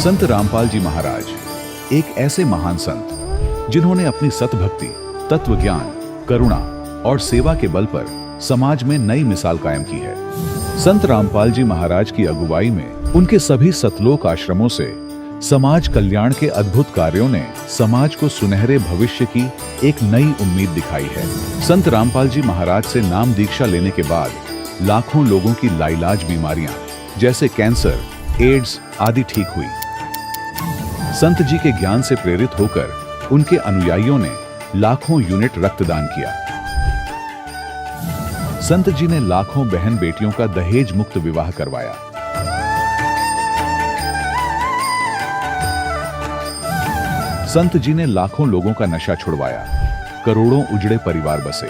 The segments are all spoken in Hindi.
संत रामपाल जी महाराज एक ऐसे महान संत जिन्होंने अपनी सतभक्ति, तत्व ज्ञान, करुणा और सेवा के बल पर समाज में नई मिसाल कायम की है। संत रामपाल जी महाराज की अगुवाई में उनके सभी सतलोक आश्रमों से समाज कल्याण के अद्भुत कार्यों ने समाज को सुनहरे भविष्य की एक नई उम्मीद दिखाई है। संत रामपाल जी महाराज से नाम दीक्षा लेने के बाद लाखों लोगों की लाइलाज बीमारियां जैसे कैंसर, एड्स आदि ठीक हुई। संत जी के ज्ञान से प्रेरित होकर उनके अनुयायियों ने लाखों यूनिट रक्तदान किया। संत जी ने लाखों बहन बेटियों का दहेज मुक्त विवाह करवाया। संत जी ने लाखों लोगों का नशा छुड़वाया, करोड़ों उजड़े परिवार बसे।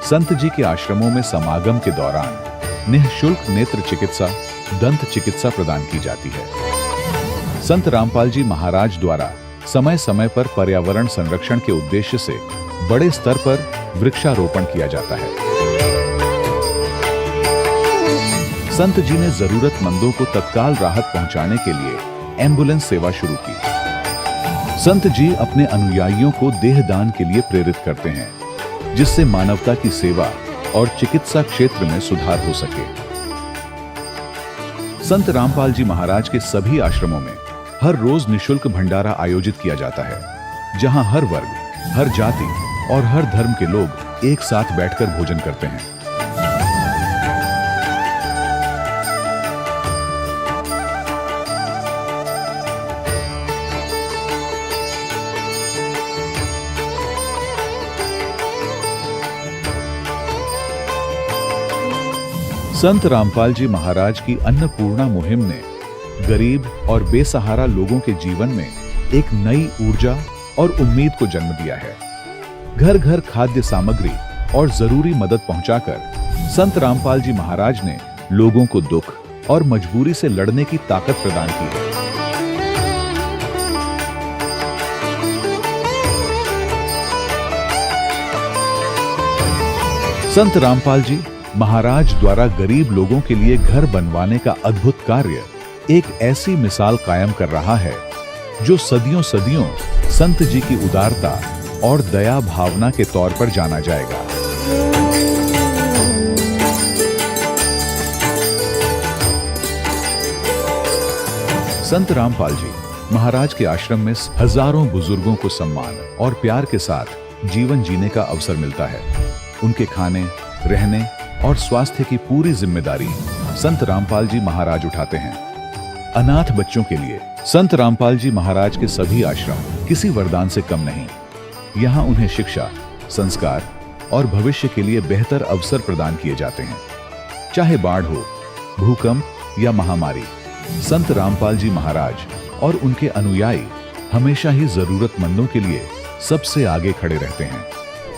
संत जी के आश्रमों में समागम के दौरान निःशुल्क नेत्र चिकित्सा, दंत चिकित्सा प्रदान की जाती है। संत रामपाल जी महाराज द्वारा समय समय पर पर्यावरण संरक्षण के उद्देश्य से बड़े स्तर पर वृक्षारोपण किया जाता है। संत जी ने जरूरतमंदों को तत्काल राहत पहुंचाने के लिए एम्बुलेंस सेवा शुरू की। संत जी अपने अनुयायियों को देहदान के लिए प्रेरित करते हैं, जिससे मानवता की सेवा और चिकित्सा क्षेत्र में सुधार हो सके। संत रामपाल जी महाराज के सभी आश्रमों में हर रोज निःशुल्क भंडारा आयोजित किया जाता है, जहां हर वर्ग, हर जाति और हर धर्म के लोग एक साथ बैठकर भोजन करते हैं। संत रामपाल जी महाराज की अन्नपूर्णा मुहिम ने गरीब और बेसहारा लोगों के जीवन में एक नई ऊर्जा और उम्मीद को जन्म दिया है। घर घर खाद्य सामग्री और जरूरी मदद पहुंचाकर संत रामपाल जी महाराज ने लोगों को दुख और मजबूरी से लड़ने की ताकत प्रदान की है। संत रामपाल जी महाराज द्वारा गरीब लोगों के लिए घर बनवाने का अद्भुत कार्य एक ऐसी मिसाल कायम कर रहा है जो सदियों सदियों संत जी की उदारता और दया भावना के तौर पर जाना जाएगा। संत रामपाल जी महाराज के आश्रम में हजारों बुजुर्गों को सम्मान और प्यार के साथ जीवन जीने का अवसर मिलता है। उनके खाने, रहने और स्वास्थ्य की पूरी जिम्मेदारी संत रामपाल जी महाराज उठाते हैं। अनाथ बच्चों के लिए संत रामपाल जी महाराज के सभी आश्रम किसी वरदान से कम नहीं। यहाँ उन्हें शिक्षा, संस्कार और भविष्य के लिए बेहतर अवसर प्रदान किए जाते हैं। चाहे बाढ़ हो, भूकंप या महामारी, संत रामपाल जी महाराज और उनके अनुयायी हमेशा ही जरूरतमंदों के लिए सबसे आगे खड़े रहते हैं।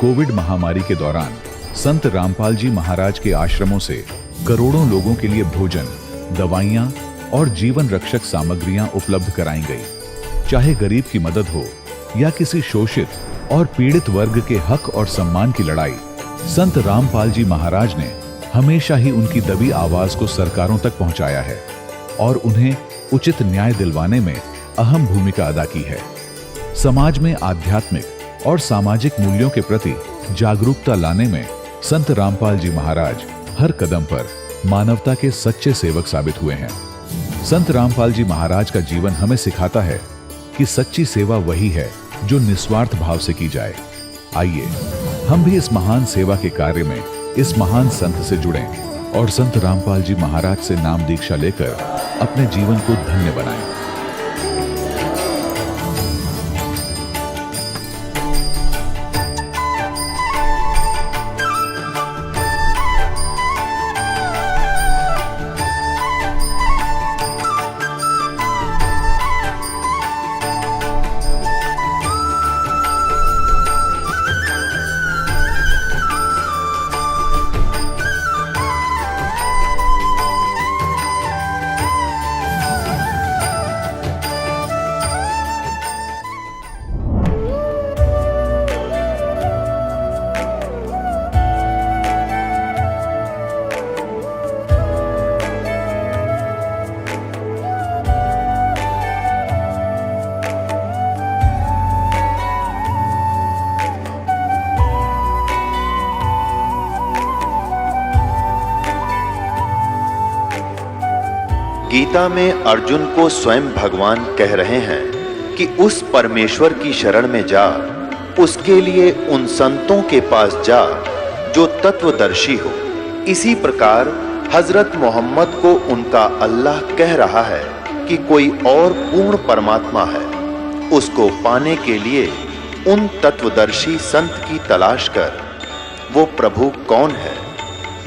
कोविड महामारी के दौरान संत रामपाल जी महाराज के आश्रमों से करोड़ों लोगों के लिए भोजन, दवाइयां और जीवन रक्षक सामग्रियां उपलब्ध कराई गई। चाहे गरीब की मदद हो या किसी शोषित और पीड़ित वर्ग के हक और सम्मान की लड़ाई, संत रामपाल जी महाराज ने हमेशा ही उनकी दबी आवाज को सरकारों तक पहुंचाया है और उन्हें उचित न्याय दिलवाने में अहम भूमिका अदा की है। समाज में आध्यात्मिक और सामाजिक मूल्यों के प्रति जागरूकता लाने में संत रामपाल जी महाराज हर कदम पर मानवता के सच्चे सेवक साबित हुए हैं। संत रामपाल जी महाराज का जीवन हमें सिखाता है कि सच्ची सेवा वही है जो निस्वार्थ भाव से की जाए। आइए हम भी इस महान सेवा के कार्य में इस महान संत से जुड़ें और संत रामपाल जी महाराज से नाम दीक्षा लेकर अपने जीवन को धन्य बनाएं। गीता में अर्जुन को स्वयं भगवान कह रहे हैं कि उस परमेश्वर की शरण में जा, उसके लिए उन संतों के पास जा जो तत्वदर्शी हो। इसी प्रकार हजरत मोहम्मद को उनका अल्लाह कह रहा है कि कोई और पूर्ण परमात्मा है, उसको पाने के लिए उन तत्वदर्शी संत की तलाश कर। वो प्रभु कौन है,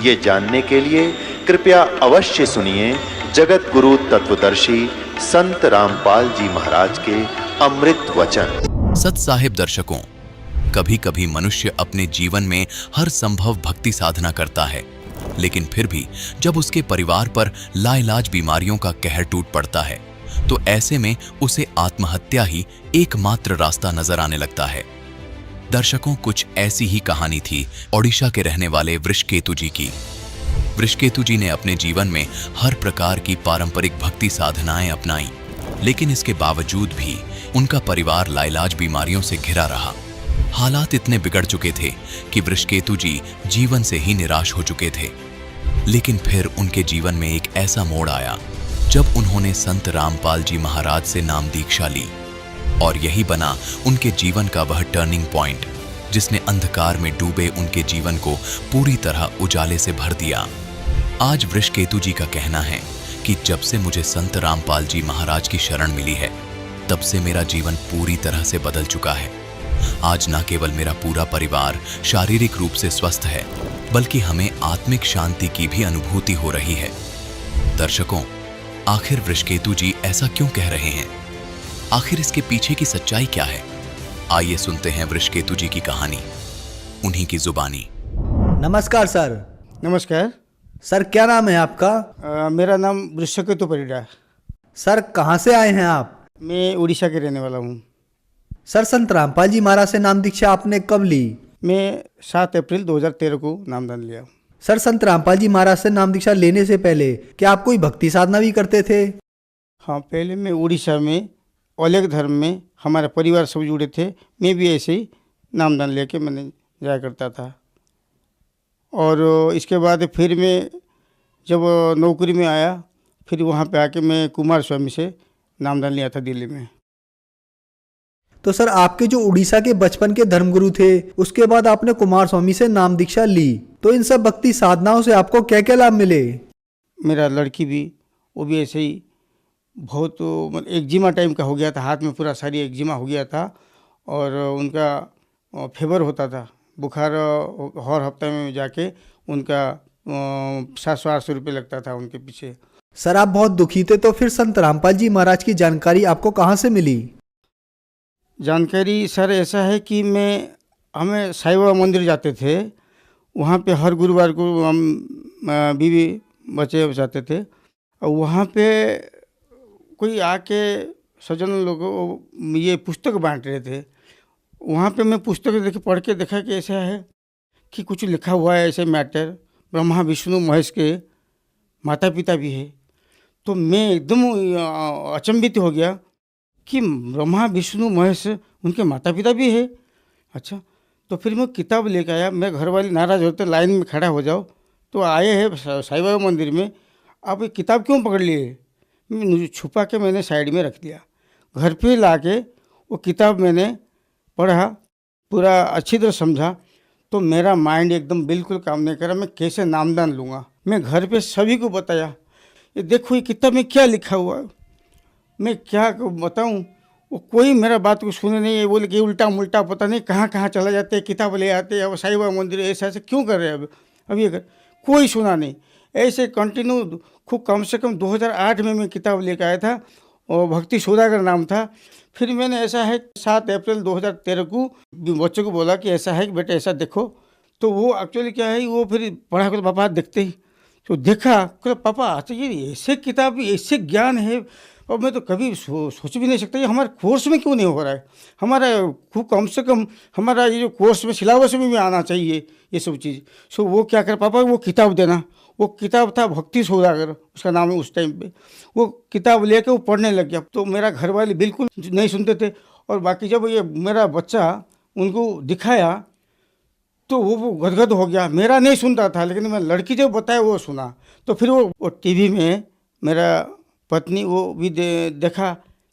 ये जानने के लिए कृपया अवश्य सुनिए जगत गुरु तत्वदर्शी संत रामपाल जी महाराज के अमृत वचन। सत साहिब दर्शकों, कभी कभी मनुष्य अपने जीवन में हर संभव भक्ति साधना करता है, लेकिन फिर भी जब उसके परिवार पर लाइलाज बीमारियों का कहर टूट पड़ता है तो ऐसे में उसे आत्महत्या ही एकमात्र रास्ता नजर आने लगता है। दर्शकों, कुछ ऐसी ही कहानी थी ओडिशा के रहने वाले वृषकेतु जी की। वृषकेतु जी ने अपने जीवन में हर प्रकार की पारंपरिक भक्ति साधनाएं अपनाई, लेकिन इसके बावजूद भी उनका परिवार लाइलाज बीमारियों से घिरा रहा। हालात इतने बिगड़ चुके थे कि वृषकेतु जी जीवन से ही निराश हो चुके थे। लेकिन फिर उनके जीवन में एक ऐसा मोड़ आया जब उन्होंने संत रामपाल जी महाराज से नाम दीक्षा ली, और यही बना उनके जीवन का वह टर्निंग पॉइंट जिसने अंधकार में डूबे उनके जीवन को पूरी तरह उजाले से भर दिया। आज वृषकेतु जी का कहना है कि जब से मुझे संत रामपाल जी महाराज की शरण मिली है, तब से मेरा जीवन पूरी तरह से बदल चुका है। आज न केवल मेरा पूरा परिवार शारीरिक रूप से स्वस्थ है, बल्कि हमें आत्मिक शांति की भी अनुभूति हो रही है। दर्शकों, आखिर वृषकेतु जी ऐसा क्यों कह रहे हैं? आखिर इसके पीछे की सच्चाई क्या है? आइए सुनते हैं वृषकेतु जी की कहानी, उन्हीं की जुबानी। नमस्कार सर। नमस्कार सर, क्या नाम है आपका? मेरा नाम वृषकेतु परिडा। सर, कहाँ से आए हैं आप? मैं उड़ीसा के रहने वाला हूँ। सर, संत रामपाल जी महाराज से नाम दीक्षा आपने कब ली? मैं 7 अप्रैल 2013 को नामदान लिया। सर, संत रामपाल जी महाराज से नाम दीक्षा लेने से पहले क्या आप कोई भक्ति साधना भी करते थे? हाँ, पहले मैं उड़ीसा में अलग धर्म में हमारा परिवार सब जुड़े थे। मैं भी ऐसे ही नामदान लेके मैंने जाया करता था। और इसके बाद फिर मैं जब नौकरी में आया, फिर वहाँ पे आके मैं कुमार स्वामी से नामदान लिया था दिल्ली में। तो सर, आपके जो उड़ीसा के बचपन के धर्मगुरु थे, उसके बाद आपने कुमार स्वामी से नाम दीक्षा ली, तो इन सब भक्ति साधनाओं से आपको क्या क्या लाभ मिले? मेरा लड़की भी, वो भी ऐसे ही बहुत एक्जिमा टाइम का हो गया था, हाथ में पूरा सारी एक्जिमा हो गया था, और उनका फीवर होता था, बुखार हर हफ्ते में जाके उनका 700-800 रुपये लगता था उनके पीछे। सर, आप बहुत दुखी थे, तो फिर संत रामपाल जी महाराज की जानकारी आपको कहाँ से मिली? जानकारी सर ऐसा है कि हमें साईं बाबा मंदिर जाते थे, वहाँ पे हर गुरुवार को हम बीवी बच्चे जाते थे, और वहाँ पे कोई आके सज्जन लोग ये पुस्तक बांट रहे थे। वहाँ पे मैं पुस्तक देख पढ़ के देखा कि ऐसा है कि कुछ लिखा हुआ है ऐसे मैटर, ब्रह्मा विष्णु महेश के माता पिता भी है। तो मैं एकदम अचंभित हो गया कि ब्रह्मा विष्णु महेश उनके माता पिता भी है। अच्छा, तो फिर मैं किताब लेकर आया। मैं घर वाले नाराज़ होते, लाइन में खड़ा हो जाओ, तो आए हैं साईं बाबा मंदिर में, आप ये किताब क्यों पकड़ लिए? मैं छुपा के मैंने साइड में रख दिया। घर पे लाके वो किताब मैंने पढ़ा, पूरा अच्छी तरह समझा, तो मेरा माइंड एकदम बिल्कुल काम नहीं करा। मैं कैसे नामदान लूँगा? मैं घर पे सभी को बताया, ये देखो ये किताब में क्या लिखा हुआ है। मैं क्या बताऊँ, वो कोई मेरा बात को सुने नहीं है। बोले कि उल्टा मुल्टा पता नहीं कहाँ कहाँ चला जाते, किताब ले आते, अब साईं बाबा मंदिर ऐसा ऐसे क्यों कर रहे हैं। अभी अगर कोई सुना नहीं, ऐसे कंटिन्यू खूब कम से कम 2008 में मैं किताब लेकर आया था, और भक्ति सौदागर नाम था। फिर मैंने ऐसा है 7 अप्रैल 2013 को बच्चों को बोला कि ऐसा है कि बेटा ऐसा देखो, तो वो एक्चुअली क्या है, वो फिर पढ़ा कर पापा देखते ही तो देखा, तो पापा अच्छा ये ऐसे किताब ऐसे ज्ञान है, और मैं तो कभी सोच भी नहीं सकता ये हमारे कोर्स में क्यों नहीं हो रहा है। हमारा खूब कम से कम हमारा ये जो कोर्स में सिलेबस में भी आना चाहिए ये सब चीज़। सो वो क्या कर पापा, वो किताब देना। वो किताब था भक्ति सौदागर, उसका नाम है उस टाइम पे। वो किताब लेके वो पढ़ने लग गया। तो मेरा घर वाले बिल्कुल नहीं सुनते थे, और बाकी जब ये मेरा बच्चा उनको दिखाया तो वो गदगद हो गया। मेरा नहीं सुनता था, लेकिन मैं लड़की जब बताया वो सुना। तो फिर वो टीवी में मेरा पत्नी वो भी देखा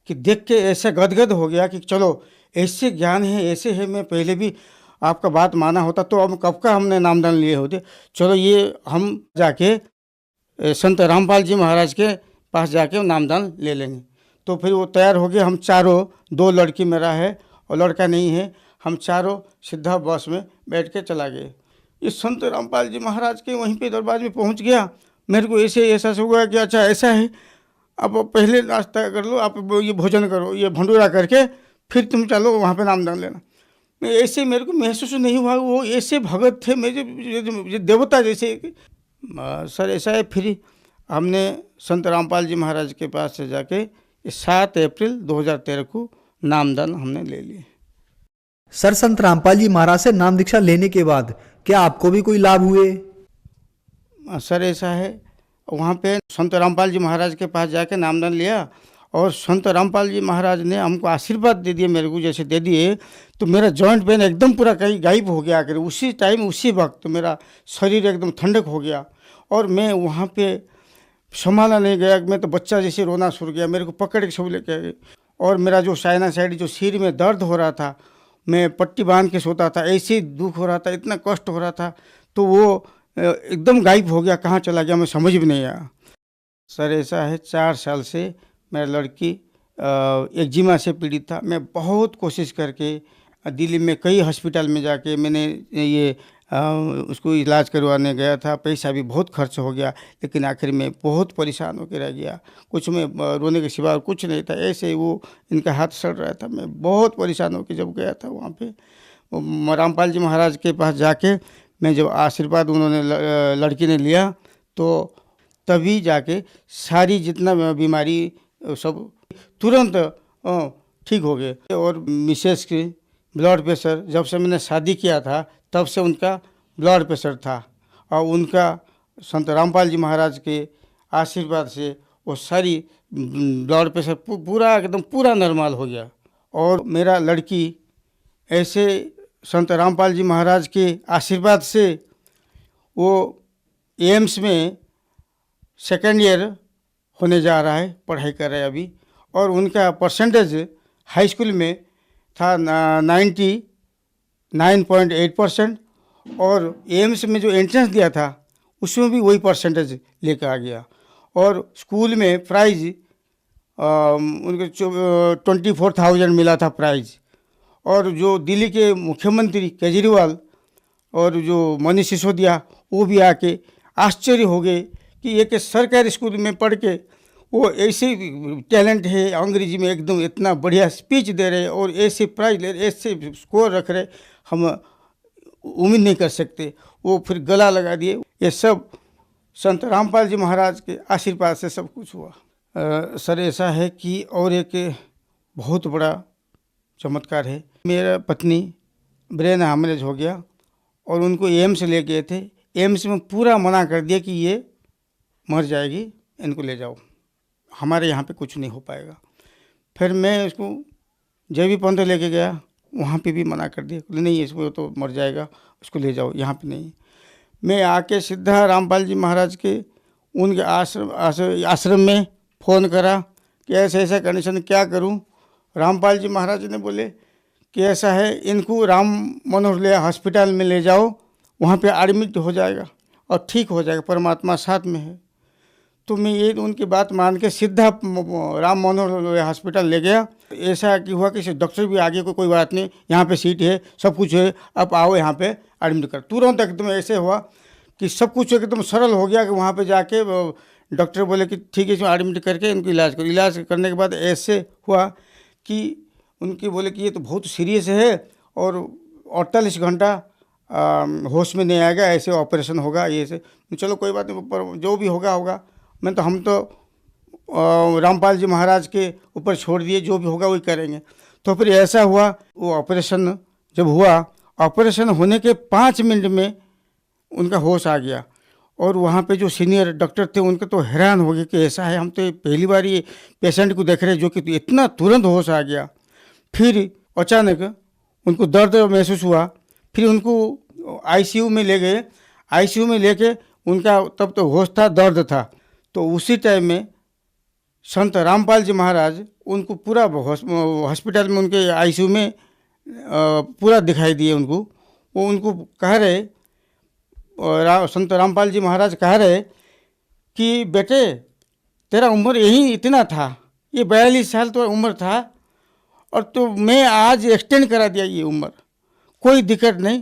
कि देख के ऐसा गदगद हो गया कि चलो ऐसे ज्ञान है, ऐसे है, मैं पहले भी आपका बात माना होता तो अब कब का हमने नामदान लिए होते। चलो ये हम जाके संत रामपाल जी महाराज के पास जाके नामदान ले लेंगे। तो फिर वो तैयार हो गए। हम चारों, 2 लड़की मेरा है और लड़का नहीं है, हम चारों सीधा बस में बैठ के चला गए। इस संत रामपाल जी महाराज के वहीं पे दरबार में पहुंच गया। मेरे को ऐसे एहसास हुआ कि अच्छा ऐसा है, अब पहले नाश्ता कर लो, आप ये भोजन करो, ये भंडूरा करके फिर तुम चलो वहाँ पे नामदान लेना। मैं ऐसे, मेरे को महसूस नहीं हुआ वो ऐसे भगत थे मेरे देवता जैसे। सर ऐसा है, फिर हमने संत रामपाल जी महाराज के पास से जाके 7 अप्रैल 2013 को नामदान हमने ले लिए। सर, संत रामपाल जी महाराज से नाम दीक्षा लेने के बाद क्या आपको भी कोई लाभ हुए? सर ऐसा है, वहाँ पे संत रामपाल जी महाराज के पास जाके नामदान लिया और संत रामपाल जी महाराज ने हमको आशीर्वाद दे दिए, मेरे को जैसे दे दिए, तो मेरा जॉइंट पेन एकदम पूरा कहीं गायब हो गया। आकर उसी टाइम उसी वक्त मेरा शरीर एकदम ठंडक हो गया और मैं वहाँ पे संभाला नहीं गया। मैं तो बच्चा जैसे रोना शुरू गया, मेरे को पकड़ के सब लेके गए। और मेरा जो साइनासाइड, जो सिर में दर्द हो रहा था, मैं पट्टी बांध के सोता था, ऐसे ही दुख हो रहा था, इतना कष्ट हो रहा था, तो वो एकदम गायब हो गया। कहाँ चला गया मैं समझ भी नहीं आया। सर ऐसा है, 4 साल से मेरा लड़की एक्जिमा से पीड़ित था। मैं बहुत कोशिश करके दिल्ली में कई हॉस्पिटल में जाके मैंने ये उसको इलाज करवाने गया था। पैसा भी बहुत खर्च हो गया, लेकिन आखिर में बहुत परेशान होकर रह गया। कुछ में रोने के सिवा कुछ नहीं था, ऐसे ही वो इनका हाथ सड़ रहा था। मैं बहुत परेशान होकर जब गया था वहाँ पे रामपाल जी महाराज के पास जाके, मैं जब आशीर्वाद उन्होंने लड़की ने लिया, तो तभी जाके सारी जितना बीमारी सब तुरंत ठीक हो गए। और मिसेस की ब्लड प्रेशर, जब से मैंने शादी किया था तब से उनका ब्लड प्रेशर था, और उनका संत रामपाल जी महाराज के आशीर्वाद से वो सारी ब्लड प्रेशर पूरा एकदम पूरा नॉर्मल हो गया। और मेरा लड़की ऐसे संत रामपाल जी महाराज के आशीर्वाद से वो एम्स में 2nd ईयर होने जा रहा है, पढ़ाई कर रहा है अभी। और उनका परसेंटेज हाई स्कूल में था 99.8% और एम्स में जो एंट्रेंस दिया था उसमें भी वही परसेंटेज लेकर आ गया। और स्कूल में प्राइज उनके 24,000 मिला था प्राइज। और जो दिल्ली के मुख्यमंत्री केजरीवाल और जो मनीष सिसोदिया, वो भी आके आश्चर्य हो गए कि एक सरकारी स्कूल में पढ़ के वो ऐसे टैलेंट है, अंग्रेजी में एकदम इतना बढ़िया स्पीच दे रहे और ऐसे प्राइज ले रहे, ऐसे स्कोर रख रहे, हम उम्मीद नहीं कर सकते। वो फिर गला लगा दिए। ये सब संत रामपाल जी महाराज के आशीर्वाद से सब कुछ हुआ। सर ऐसा है कि और एक बहुत बड़ा चमत्कार है। मेरा पत्नी ब्रेन हेमरेज हो गया और उनको एम्स ले गए थे। एम्स में पूरा मना कर दिया कि ये मर जाएगी, इनको ले जाओ, हमारे यहाँ पे कुछ नहीं हो पाएगा। फिर मैं उसको JB पंत लेके गया, वहाँ पे भी मना कर दिया, नहीं इसको तो मर जाएगा, उसको ले जाओ, यहाँ पे नहीं। मैं आके सीधा रामपाल जी महाराज के उनके आश्रम में फ़ोन करा कि ऐसा ऐसा कंडीशन, क्या करूँ। रामपाल जी महाराज ने बोले कि ऐसा है, इनको राम मनोहर लोहिया हॉस्पिटल में ले जाओ, वहाँ पे एडमिट हो जाएगा और ठीक हो जाएगा, परमात्मा साथ में है। तो मैं ये उनकी बात मान के सीधा राम मनोहर लोहिया हॉस्पिटल ले गया। ऐसा कि हुआ कि डॉक्टर भी आगे को कोई बात नहीं, यहाँ पे सीट है, सब कुछ है, आप आओ यहाँ पे एडमिट कर। तुरंत एकदम ऐसे हुआ कि सब कुछ एकदम सरल हो गया कि वहाँ पे जाके डॉक्टर बोले कि ठीक है, इसमें एडमिट करके इनको इलाज करो। इलाज करने के बाद ऐसे हुआ कि उनके बोले कि ये तो बहुत सीरियस है और 48 घंटा होश में नहीं आएगा, ऐसे ऑपरेशन होगा, ये से। चलो कोई बात नहीं, पर जो भी होगा होगा। हम तो रामपाल जी महाराज के ऊपर छोड़ दिए, जो भी होगा वही करेंगे। तो फिर ऐसा हुआ, वो ऑपरेशन जब हुआ, ऑपरेशन होने के 5 मिनट में उनका होश आ गया। और वहाँ पे जो सीनियर डॉक्टर थे उनके तो हैरान हो गए कि ऐसा है, हम तो पहली बार ये पेशेंट को देख रहे हैं जो कि इतना तुरंत होश आ गया। फिर अचानक उनको दर्द महसूस हुआ, फिर उनको ICU में ले गए। ICU में लेके उनका तब तो होश था, दर्द था। तो उसी टाइम में संत रामपाल जी महाराज उनको पूरा हॉस्पिटल में उनके आईसीयू में पूरा दिखाई दिए उनको। वो उनको कह रहे, संत रामपाल जी महाराज कह रहे कि बेटे तेरा उम्र यही इतना था, ये 42 साल तो उम्र था और तो मैं आज एक्सटेंड करा दिया ये उम्र, कोई दिक्कत नहीं,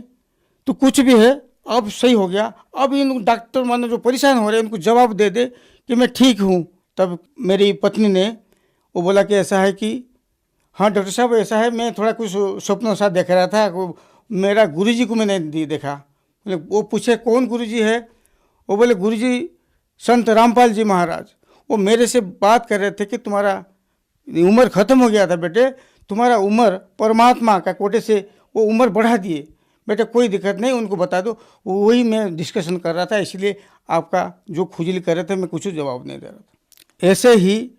तो कुछ भी है अब सही हो गया। अब इन डॉक्टर मानो जो परेशान हो रहे हैं उनको जवाब दे दे कि मैं ठीक हूँ। तब मेरी पत्नी ने वो बोला कि ऐसा है कि हाँ डॉक्टर साहब ऐसा है, मैं थोड़ा कुछ स्वप्नों सा देख रहा था, मेरा गुरुजी को मैंने देखा। वो पूछे कौन गुरुजी है? वो बोले गुरुजी संत रामपाल जी महाराज। वो मेरे से बात कर रहे थे कि तुम्हारा उम्र ख़त्म हो गया था बेटे, तुम्हारा उम्र परमात्मा का कोटे से वो उम्र बढ़ा दिए बेटे, कोई दिक्कत नहीं, उनको बता दो। वही मैं डिस्कशन कर रहा था, इसलिए आपका जो खुजली कर रहे थे मैं कुछ जवाब नहीं दे रहा था। ऐसे ही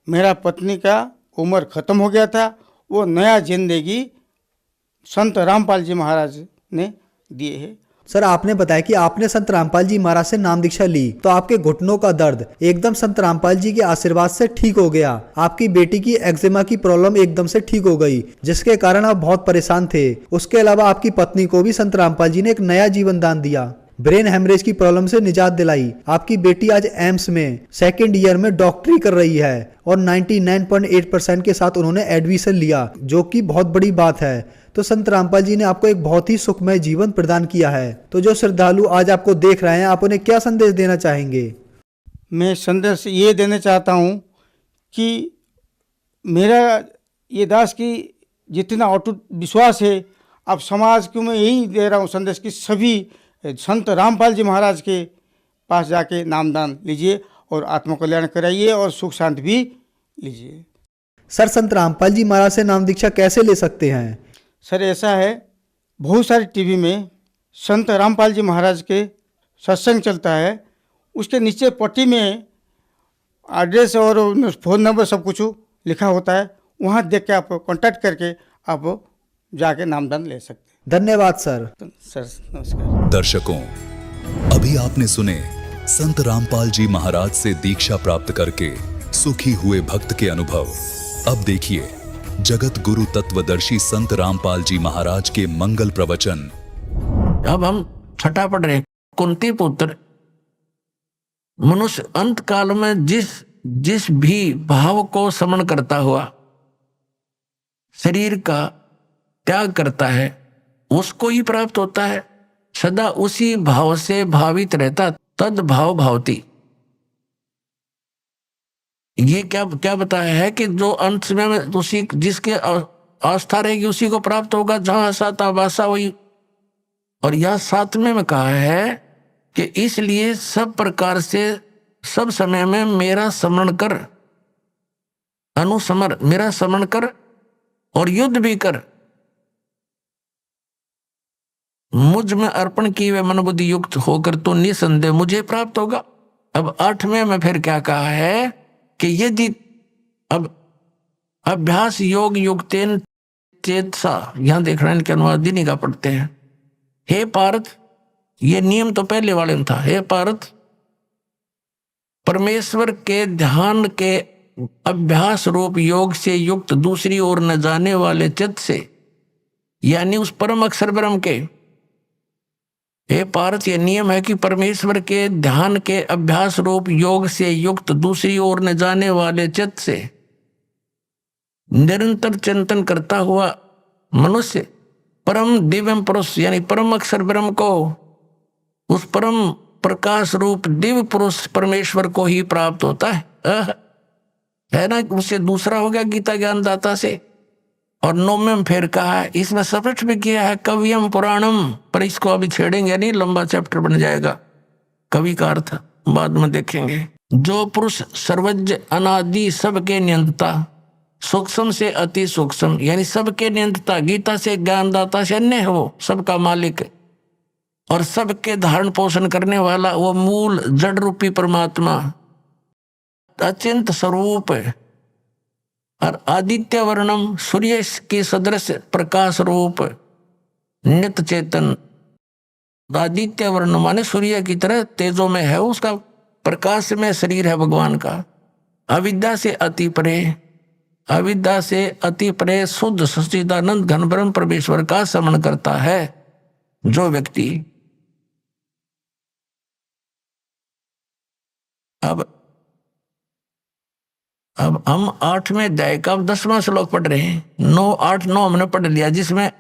मेरा पत्नी का उम्र ख़त्म हो गया था, वो नया जिंदगी संत रामपाल जी महाराज ने दिए है। सर आपने बताया कि आपने संत रामपाल जी महाराज से नाम दीक्षा ली तो आपके घुटनों का दर्द एकदम संत रामपाल जी के आशीर्वाद से ठीक हो गया। आपकी बेटी की एक्जिमा की प्रॉब्लम एकदम से ठीक हो गई, जिसके कारण आप बहुत परेशान थे। उसके अलावा आपकी पत्नी को भी संत रामपाल जी ने एक नया जीवन दान दिया, ब्रेन हेमरेज की प्रॉब्लम से निजात दिलाई। आपकी बेटी आज एम्स में 2nd ईयर में डॉक्टरी कर रही है और 99.8% के साथ उन्होंने एडमिशन लिया, जो कि बहुत बड़ी बात है। तो संत रामपाल जी ने आपको एक बहुत ही सुखमय जीवन प्रदान किया है। तो जो श्रद्धालु आज आपको देख रहे हैं, आप उन्हें क्या संदेश देना चाहेंगे? मैं संदेश ये देना चाहता हूँ कि मेरा ये दास की जितना अटूट विश्वास है, आप समाज को मैं यही दे रहा हूँ संदेश कि सभी संत रामपाल जी महाराज के पास जाके नामदान लीजिए और आत्मकल्याण कराइए और सुख शांति भी लीजिए। सर संत रामपाल जी महाराज से नाम दीक्षा कैसे ले सकते हैं? सर ऐसा है, बहुत सारे टीवी में संत रामपाल जी महाराज के सत्संग चलता है, उसके नीचे पट्टी में एड्रेस और फ़ोन नंबर सब कुछ लिखा होता है, वहाँ देख के आप कांटेक्ट करके आप जाके नामदान ले सकते हैं। धन्यवाद सर। सर नमस्कार। दर्शकों, अभी आपने सुने संत रामपाल जी महाराज से दीक्षा प्राप्त करके सुखी हुए भक्त के अनुभव। अब देखिए जगत गुरु तत्वदर्शी संत रामपाल जी महाराज के मंगल प्रवचन। अब हम छठा पढ़ रहे, कुंती पुत्र। मनुष्य अंत काल में जिस भी भाव को समन करता हुआ शरीर का त्याग करता है, उसको ही प्राप्त होता है। सदा उसी भाव से भावित रहता, तद भाव भावती। ये क्या बताया है कि जो अंत में उसी जिसके आस्था रहेगी उसी को प्राप्त होगा, जहां साता वासा वही। और यह 7वें में कहा है कि इसलिए सब प्रकार से सब समय में मेरा स्मरण कर, अनुस्मर, मेरा स्मरण कर और युद्ध भी कर, मुझ में अर्पण की वे मन बुद्धि युक्त होकर तो निसंदेह मुझे प्राप्त होगा। अब 8वें में फिर क्या कहा है कि यदि अब अभ्यास योग युक्तेन चेतसा, यहां देख रहे हैं इनके अनुवाद दीनी का पढ़ते हैं। हे पार्थ, ये नियम तो पहले वाले में था। हे पार्थ, परमेश्वर के ध्यान के अभ्यास रूप योग से युक्त दूसरी ओर न जाने वाले चित्त से, यानी उस परम अक्षर ब्रह्म के। हे पार्थ, यह नियम है कि परमेश्वर के ध्यान के अभ्यास रूप योग से युक्त दूसरी ओर न जाने वाले चित्त से निरंतर चिंतन करता हुआ मनुष्य परम दिव्य पुरुष यानी परम अक्षर ब्रह्म को, उस परम प्रकाश रूप दिव्य पुरुष परमेश्वर को ही प्राप्त होता है ना। उससे दूसरा हो गया गीता ज्ञानदाता से। और 9वें में फिर कहा है, इसमें स्पष्ट भी किया है कवियम पुराणम, पर इसको अभी छेड़ेंगे नहीं, लंबा चैप्टर बन जाएगा। कवि का अर्थ बाद में देखेंगे। जो पुरुष सर्वज्ञ अनादि सबके नियंता, सूक्ष्म से अति सूक्ष्म यानी सबके नियंता, गीता से ज्ञानदाता से अन्य है, वो सबका मालिक और सबके धारण पोषण करने वाला, वो मूल जड़ रूपी परमात्मा अचिंत स्वरूप है। और आदित्य वर्णम, सूर्य के सदृश प्रकाश रूप नित्य चेतन। आदित्य वर्ण माने सूर्य की तरह तेजो में है, उसका प्रकाश में शरीर है भगवान का। अविद्या से अति परे, अविद्या से अति परे शुद्ध सच्चिदानंद घन ब्रह्म परमेश्वर का स्मरण करता है जो व्यक्ति। अब हम 8वें अध्याय का 10वां श्लोक पढ़ रहे हैं। 9, 8, 9 हमने पढ़ लिया, जिसमें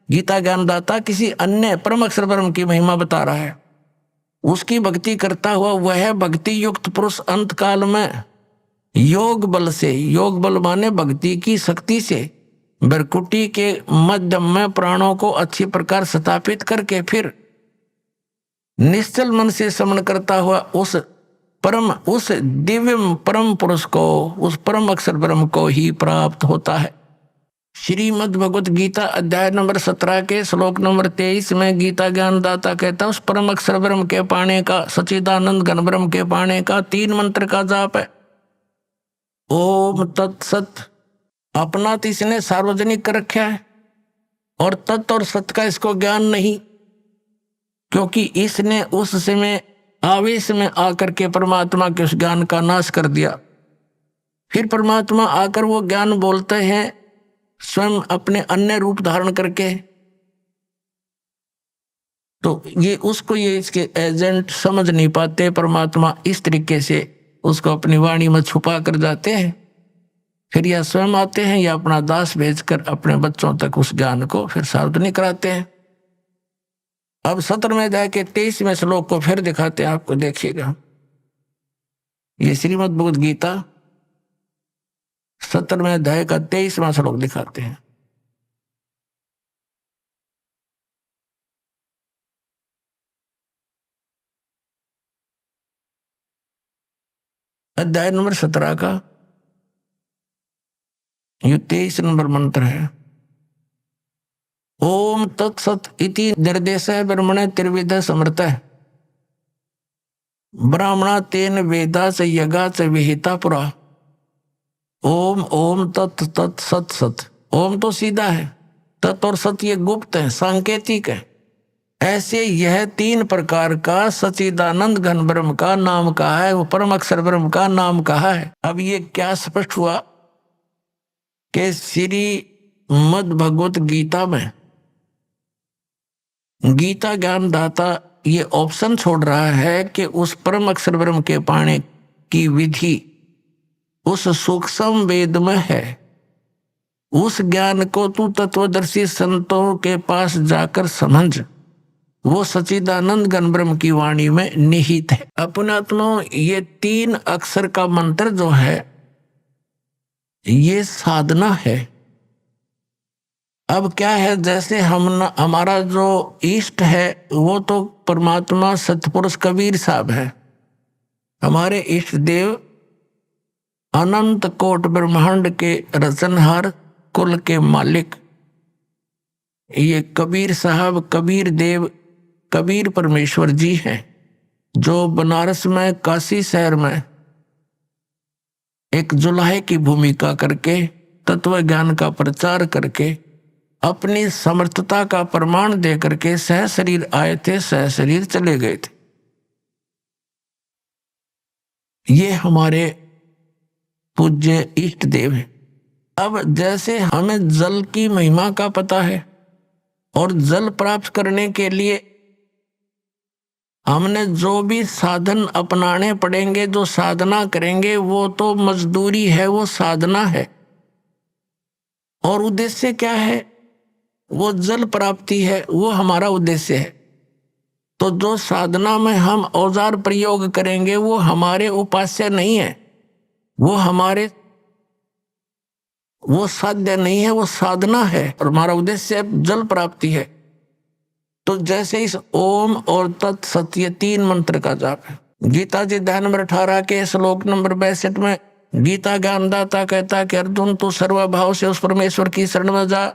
गीता ज्ञानदाता किसी अन्य परम अक्षर ब्रह्म की महिमा बता रहा है। उसकी भक्ति करता हुआ वह भक्ति युक्त पुरुष अंत काल में योग बल से, योग बल माने भक्ति की शक्ति से, भ्रकुटी के मध्यम में प्राणों को अच्छी प्रकार स्थापित करके फिर निश्चल मन से स्मरण करता हुआ उस दिव्य परम पुरुष को, उस परम अक्षर ब्रह्म को ही प्राप्त होता है। श्रीमद् भगवत गीता अध्याय नंबर 17 के श्लोक नंबर 23 में गीता ज्ञानदाता कहता है उस परम अक्षर ब्रह्म के पाने का, सच्चिदानंद घन ब्रह्म के पाने का 3 मंत्र का जाप है। ओम तत्सत, अपना तो इसने सार्वजनिक कर रखा है, और तत् और सत का इसको ज्ञान नहीं, क्योंकि इसने उस समय आवेश में आकर के परमात्मा के उस ज्ञान का नाश कर दिया। फिर परमात्मा आकर वो ज्ञान बोलते हैं स्वयं अपने अन्य रूप धारण करके, तो ये इसके एजेंट समझ नहीं पाते। परमात्मा इस तरीके से उसको अपनी वाणी में छुपा कर जाते हैं। फिर या स्वयं आते हैं या अपना दास भेजकर अपने बच्चों तक उस ज्ञान को फिर सार्वजनिक कराते हैं। अब 17वें अध्याय के 23वें श्लोक को फिर दिखाते हैं आपको, देखिएगा। ये श्रीमद् भगवद गीता 17वें अध्याय का 23वां श्लोक दिखाते हैं। अध्याय नंबर 17 का ये 23 नंबर मंत्र है। ओम तत्सत इति निर्देश ब्रह्मणे त्रिविध समर्थ ब्राह्मणा तेन वेदा च यज्ञा च विहिता पुरा। ओम ओम तत् तत् सत सत। ओम तो सीधा है, तत् और सत ये गुप्त है, सांकेतिक है। ऐसे यह 3 प्रकार का सच्चिदानंद घन ब्रह्म का नाम कहा है, वो परम अक्षर ब्रह्म का नाम कहा है। अब ये क्या स्पष्ट हुआ कि श्रीमद् भगवत गीता में गीता ज्ञानदाता ये ऑप्शन छोड़ रहा है कि उस परम अक्षर ब्रह्म के पाने की विधि उस सूक्ष्म वेद में है। उस ज्ञान को तू तत्वदर्शी संतों के पास जाकर समझ, वो सच्चिदानंद घन ब्रह्म की वाणी में निहित है। अपनात्मा ये 3 अक्षर का मंत्र जो है ये साधना है। अब क्या है, जैसे हमारा जो इष्ट है वो तो परमात्मा सतपुरुष कबीर साहब है। हमारे इष्ट देव अनंत कोट ब्रह्मांड के रचनहार, कुल के मालिक ये कबीर साहब, कबीर देव, कबीर परमेश्वर जी हैं, जो बनारस में, काशी शहर में एक जुलाहे की भूमिका करके तत्व ज्ञान का प्रचार करके अपनी समर्थता का प्रमाण दे करके सह शरीर आए थे, सह शरीर चले गए थे। ये हमारे पूज्य इष्ट देव हैं। अब जैसे हमें जल की महिमा का पता है और जल प्राप्त करने के लिए हमने जो भी साधन अपनाने पड़ेंगे, जो साधना करेंगे, वो तो मजदूरी है, वो साधना है। और उद्देश्य क्या है? वो जल प्राप्ति है, वो हमारा उद्देश्य है। तो जो साधना में हम औजार प्रयोग करेंगे वो हमारे उपास्य नहीं है, वो साध्य नहीं है, वो साधना है, और हमारा उद्देश्य जल प्राप्ति है। तो जैसे इस ओम और तत् सत ये 3 मंत्र का जाप है। गीता जी अध्याय नंबर 18 के श्लोक नंबर 62 में गीता ज्ञानदाता कहता है कि अर्जुन तू सर्वभाव से उस परमेश्वर की शरण में जा,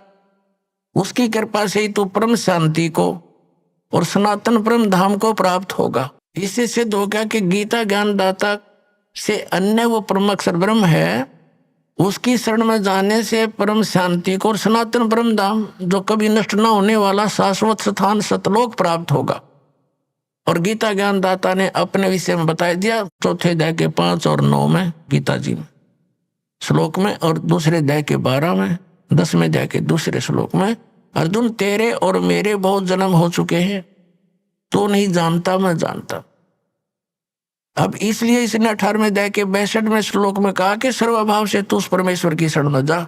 उसकी कृपा से ही तू परम शांति को और सनातन परम धाम को प्राप्त होगा। इससे सिद्ध हो गया कि गीता ज्ञानदाता से अन्य वो परम अक्षर ब्रह्म है, उसकी शरण में जाने से परम शांति को और सनातन परम धाम जो कभी नष्ट न होने वाला शाश्वत स्थान सतलोक प्राप्त होगा। और गीता ज्ञानदाता ने अपने विषय में बता दिया चौथे अध्याय के 5 और 9 में गीता जी में श्लोक में, और दूसरे अध्याय के 12 में, 10वें अध्याय के दूसरे श्लोक में, अर्जुन तेरे और मेरे बहुत जन्म हो चुके हैं, तो नहीं जानता मैं जानता। अब इसलिए इसने 18वें अध्याय के 62वें श्लोक में कहा कि सर्वभाव से तू उस परमेश्वर की शरण में जा,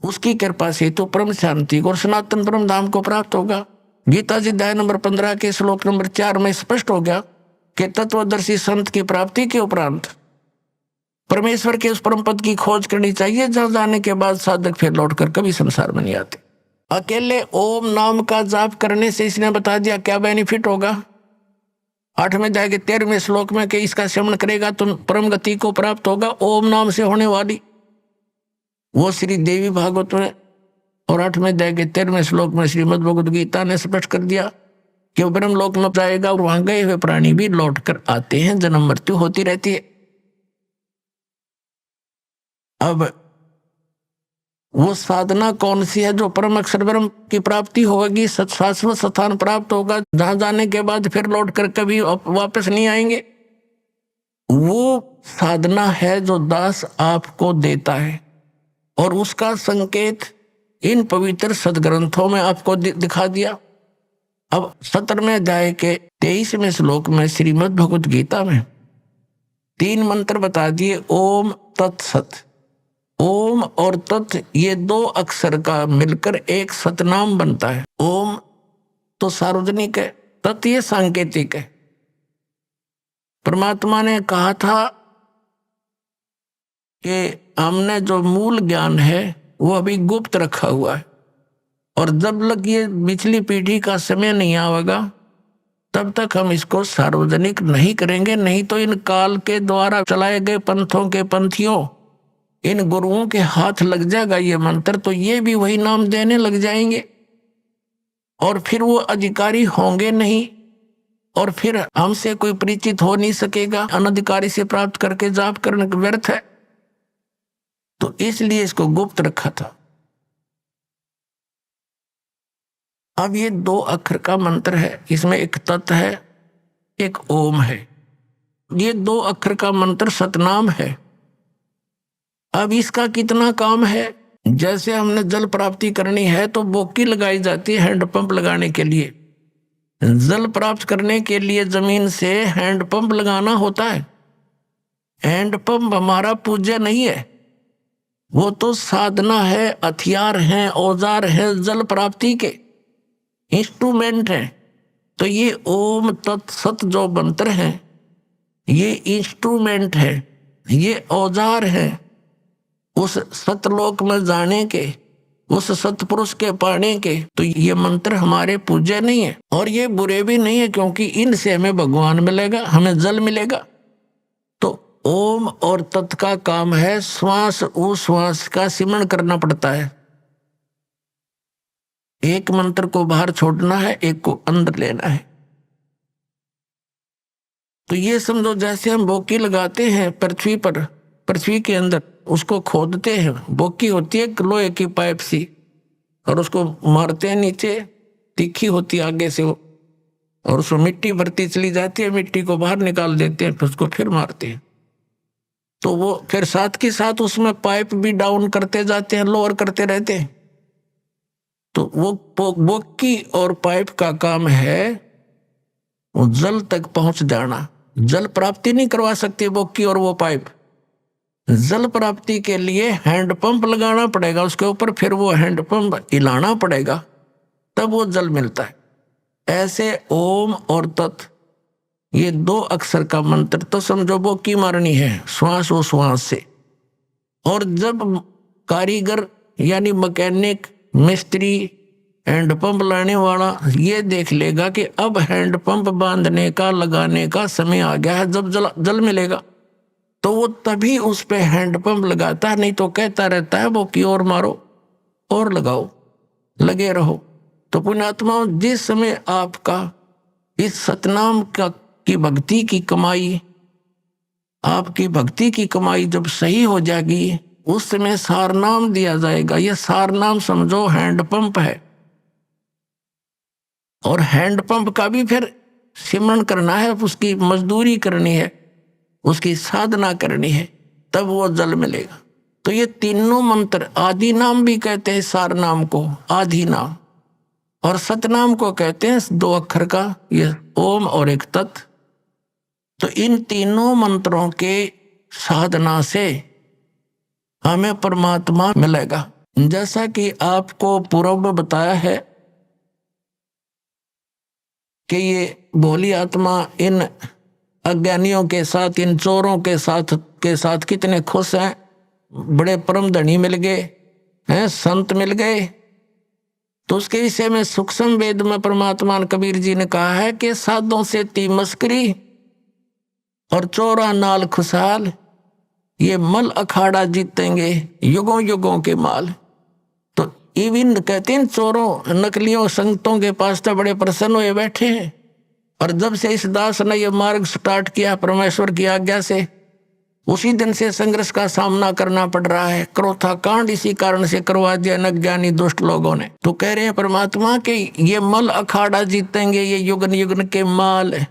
उसकी कृपा से तो परम शांति और सनातन परम धाम को प्राप्त होगा। गीता जी अध्याय नंबर 15 के श्लोक नंबर 4 में स्पष्ट हो गया कि तत्वदर्शी संत की प्राप्ति के उपरांत परमेश्वर के उस परम पद की खोज करनी चाहिए जहां जाने के बाद साधक फिर लौटकर कभी संसार में नहीं आते। अकेले ओम नाम का जाप करने से इसने बता दिया क्या बेनिफिट होगा। 8वें अध्याय के 13वें श्लोक में कि इसका सेवन करेगा तो परम गति को प्राप्त होगा। ओम नाम से होने वाली वो श्री देवी भागवत में और 8वें अध्याय के 13वें श्लोक में श्रीमद् भगवद गीता ने स्पष्ट कर दिया कि वो ब्रह्म लोक में जाएगा और वहां गए हुए प्राणी भी लौट कर आते हैं, जन्म मृत्यु होती रहती है। अब वो साधना कौन सी है जो परम अक्षर ब्रह्म की प्राप्ति होगी, शाश्वत स्थान प्राप्त होगा जहां जाने के बाद फिर लौट कर कभी वापस नहीं आएंगे। वो साधना है जो दास आपको देता है और उसका संकेत इन पवित्र सदग्रंथों में आपको दिखा दिया। अब 17वें अध्याय के 23वें श्लोक में श्रीमद् भगवद गीता में 3 मंत्र बता दिए। ओम तत्सत, ओम और तत् ये 2 अक्षर का मिलकर एक सतनाम बनता है। ओम तो सार्वजनिक है, तत् ये सांकेतिक है। परमात्मा ने कहा था कि हमने जो मूल ज्ञान है वो अभी गुप्त रखा हुआ है और जब लग ये पिछली पीढ़ी का समय नहीं आएगा तब तक हम इसको सार्वजनिक नहीं करेंगे, नहीं तो इन काल के द्वारा चलाए गए पंथों के पंथियों, इन गुरुओं के हाथ लग जाएगा ये मंत्र, तो ये भी वही नाम देने लग जाएंगे और फिर वो अधिकारी होंगे नहीं और फिर हमसे कोई परिचित हो नहीं सकेगा। अनधिकारी से प्राप्त करके जाप करने व्यर्थ है, तो इसलिए इसको गुप्त रखा था। अब ये 2 अक्षर का मंत्र है, इसमें एक तत् है एक ओम है। ये 2 अक्षर का मंत्र सतनाम है। अब इसका कितना काम है, जैसे हमने जल प्राप्ति करनी है तो बोकी लगाई जाती है हैंडपंप लगाने के लिए। जल प्राप्त करने के लिए जमीन से हैंडपंप लगाना होता है। हैंडपंप हमारा पूज्य नहीं है, वो तो साधना है, हथियार हैं, औजार हैं, जल प्राप्ति के इंस्ट्रूमेंट हैं। तो ये ओम तत्सत जो मंत्र है ये इंस्ट्रूमेंट है, ये औजार है उस सतलोक में जाने के, उस सतपुरुष के पाने के। तो ये मंत्र हमारे पूज्य नहीं है और ये बुरे भी नहीं है, क्योंकि इनसे हमें भगवान मिलेगा, हमें जल मिलेगा। तो ओम और तत् का काम है श्वास उश्वास का सिमरण करना पड़ता है। एक मंत्र को बाहर छोड़ना है, एक को अंदर लेना है। तो ये समझो जैसे हम बोकी लगाते हैं पृथ्वी पर, पृथ्वी के अंदर उसको खोदते हैं, बोकी होती है लोहे की पाइप सी और उसको मारते हैं नीचे, तीखी होती है आगे से वो, और उसमें मिट्टी भरती चली जाती है, मिट्टी को बाहर निकाल देते हैं, फिर उसको फिर मारते हैं। तो वो फिर साथ के साथ उसमें पाइप भी डाउन करते जाते हैं, लोअर करते रहते हैं। तो वो बोकी और पाइप का काम है वो जल तक पहुंच जाना। जल प्राप्ति नहीं करवा सकती बोकी और वो पाइप। जल प्राप्ति के लिए हैंडपंप लगाना पड़ेगा उसके ऊपर, फिर वो हैंडपंप हिलाना पड़ेगा, तब वो जल मिलता है। ऐसे ओम और तत् ये 2 अक्षर का मंत्र तो समझो बोकी मारनी है श्वास उश्वास से। और जब कारीगर यानी मैकेनिक मिस्त्री हैंडपंप लाने वाला ये देख लेगा कि अब हैंडपंप बांधने का लगाने का समय आ गया है, जब जल मिलेगा, तो वो तभी उस पे हैंडपंप लगाता है, नहीं तो कहता रहता है वो की और मारो और लगाओ, लगे रहो। तो पुण्यात्माओं, जिस समय आपका इस सतनाम की भक्ति की कमाई, आपकी भक्ति की कमाई जब सही हो जाएगी, उस समय सारनाम दिया जाएगा। ये सारनाम समझो हैंडपंप है, और हैंडपंप का भी फिर सिमरन करना है, उसकी मजदूरी करनी है, उसकी साधना करनी है, तब वो जल मिलेगा। तो ये तीनों मंत्र, आदि नाम भी कहते हैं सार नाम को, आदि नाम, और सतनाम को कहते हैं 2 अक्षर का, ये ओम और एक तत्। तो इन तीनों मंत्रों के साधना से हमें परमात्मा मिलेगा। जैसा कि आपको पूर्व में बताया है कि ये भोली आत्मा इन अज्ञानियों के साथ, इन चोरों के साथ कितने खुश हैं, बड़े परम धनी मिल गए हैं, संत मिल गए। तो उसके विषय में सूक्ष्म वेद में परमात्मा कबीर जी ने कहा है कि साधों से ती मस्करी और चोरा नाल खुशहाल, ये मल अखाड़ा जीतेंगे युगों युगों के माल। तो इविन कहते हैं चोरों नकलियों संतों के पास तो बड़े प्रसन्न हुए बैठे हैं, और जब से इस दास ने ये मार्ग स्टार्ट किया परमेश्वर की आज्ञा से, उसी दिन से संघर्ष का सामना करना पड़ रहा है। क्रोथा कांड इसी कारण से करवा दिया अज्ञानी दुष्ट लोगों ने। तो कह रहे हैं परमात्मा के ये मल अखाड़ा जीतेंगे, ये युगन युगन के माल है।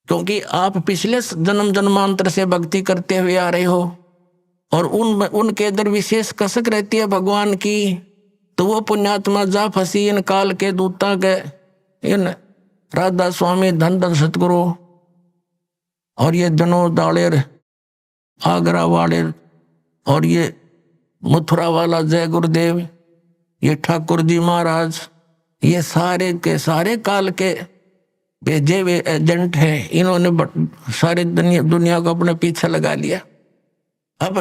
क्योंकि आप पिछले जन्म जन्मांतर से भक्ति करते हुए आ रहे हो, और उनके अंदर विशेष कसक रहती है भगवान की। तो वो पुण्यात्मा जा फंसी इन काल के दूता के, इन राधा स्वामी धन धन सतगुरु, और ये जनोद दालेर, आगरा वाले, और ये मथुरा वाला जय गुरुदेव, ये ठाकुर जी महाराज, ये सारे के सारे काल के भेजे हुए एजेंट हैं। इन्होंने सारे दुनिया को अपने पीछे लगा लिया। अब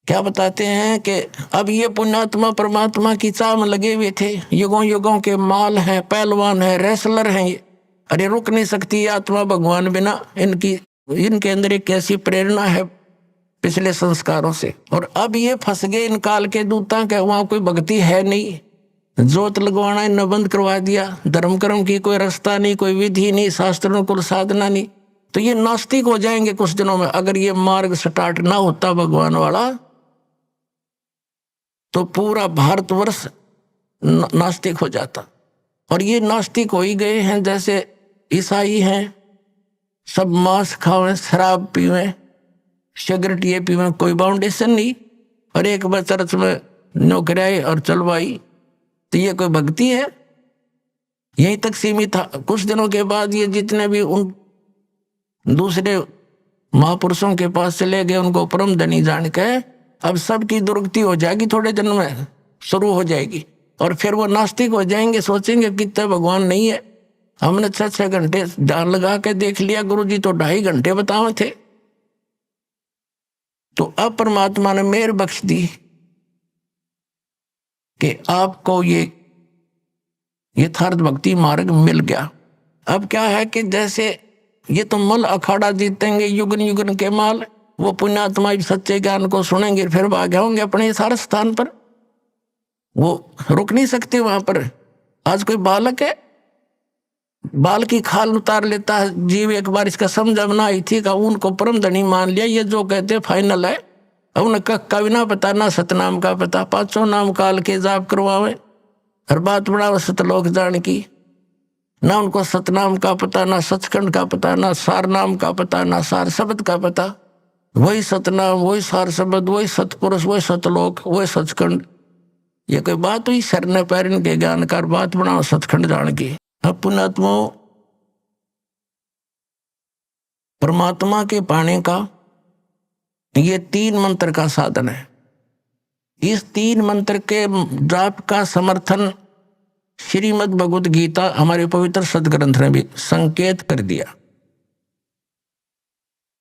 क्या बताते हैं कि अब ये पुण्यात्मा परमात्मा की चाह में लगे हुए थे, युगों युगों के माल हैं, पहलवान हैं, रेसलर हैं ये। अरे रुक नहीं सकती ये आत्मा भगवान बिना। इनके अंदर एक कैसी प्रेरणा है पिछले संस्कारों से। और अब ये फंस गए इन काल के दूता के, वहां कोई भक्ति है नहीं, जोत लगवाना इन्हें बंद करवा दिया, धर्म कर्म की कोई रास्ता नहीं, कोई विधि नहीं, शास्त्रों को साधना नहीं। तो ये नास्तिक हो जाएंगे कुछ दिनों में। अगर ये मार्ग स्टार्ट ना होता भगवान वाला, तो पूरा भारतवर्ष नास्तिक हो जाता। और ये नास्तिक हो ही गए हैं। जैसे ईसाई हैं, सब मांस खावें, शराब पीवें, सिगरेट ये पीवें, कोई बाउंडेशन नहीं, और एक बार चर्च में नौकरी और चलवाई। तो ये कोई भक्ति है? यहीं तक सीमित था। कुछ दिनों के बाद ये जितने भी उन दूसरे महापुरुषों के पास चले गए, उनको परम धनी जान के अब सबकी दुर्गति हो जाएगी, थोड़े दिन में शुरू हो जाएगी। और फिर वो नास्तिक हो जाएंगे, सोचेंगे कितना भगवान नहीं है। हमने 6-6 घंटे ध्यान लगा के देख लिया, गुरुजी तो 2.5 घंटे बताए थे। तो अब परमात्मा ने मेहर बख्श दी कि आपको ये यथार्थ भक्ति मार्ग मिल गया। अब क्या है कि जैसे ये तो मल अखाड़ा जीतेंगे युगन युगन के माल, वो पुण्यात्मा सच्चे ज्ञान को सुनेंगे, फिर भाग होंगे अपने सारे स्थान पर, वो रुक नहीं सकते वहां पर। आज कोई बालक है, बाल की खाल उतार लेता है जीव, एक बार इसका समझ में ना आई थी का उनको परम धनी मान लिया, ये जो कहते फाइनल है। अब उन्हें का भी ना पता, ना सतनाम का पता, 500 नाम काल के जाप करवावे, हर बात बढ़ावे सतलोक जान की। ना उनको सतनाम का पता, ना सचखंड का पता, ना सार नाम का पता, ना सार शब्द का पता। वही सतनाम, वही सार शब्द, वही सतपुरुष, वही सतलोक, वही सचखंड। ये कोई बात हुई? सरने पैरन के ज्ञानकार बात बनाओ सचखंड जान की। अब पुण्यात्मा परमात्मा के पाने का ये 3 मंत्र का साधन है। इस 3 मंत्र के जाप का समर्थन श्रीमद् भगवद गीता हमारे पवित्र सदग्रंथ ने भी संकेत कर दिया।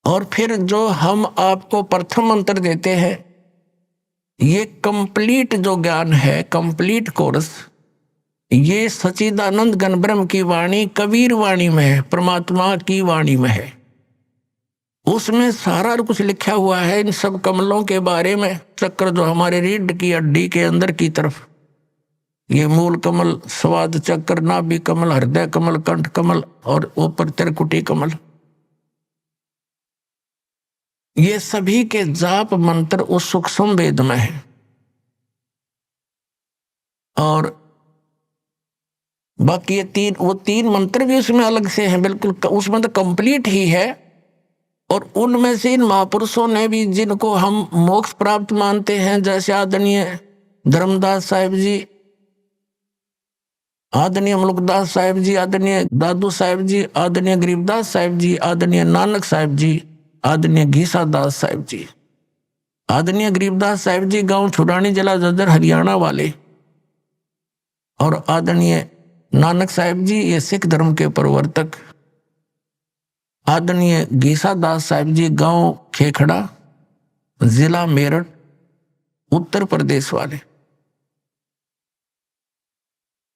और फिर जो हम आपको प्रथम मंत्र देते हैं, ये कंप्लीट जो ज्ञान है, कंप्लीट कोर्स, ये सच्चिदानंद घन ब्रह्म की वाणी कबीर वाणी में है, परमात्मा की वाणी में है। उसमें सारा कुछ लिखा हुआ है इन सब कमलों के बारे में। चक्र जो हमारे रीढ़ की हड्डी के अंदर की तरफ, ये मूल कमल, स्वाद चक्र, नाभि कमल, हृदय कमल, कंठ कमल और ऊपर त्रिकुटी कमल, ये सभी के जाप मंत्र उस सूक्ष्म वेद में है। और बाकी ये वो तीन मंत्र भी उसमें अलग से हैं, बिल्कुल उसमें तो कंप्लीट ही है। और उनमें से इन महापुरुषों ने भी, जिनको हम मोक्ष प्राप्त मानते हैं, जैसे आदरणीय धर्मदास साहिब जी, आदरणीय मुल्कदास साहिब जी, आदरणीय दादू साहिब जी, आदरणीय गरीबदास साहिब जी, आदरणीय नानक साहिब जी, आदरणीय घीसा दास साहिब जी। आदरणीय गरीबदास साहिब जी गांव छुड़ानी जिला जज्जर हरियाणा वाले, और आदरणीय नानक साहिब जी ये सिख धर्म के प्रवर्तक, आदरणीय घीसा दास साहिब जी गांव खेखड़ा जिला मेरठ उत्तर प्रदेश वाले।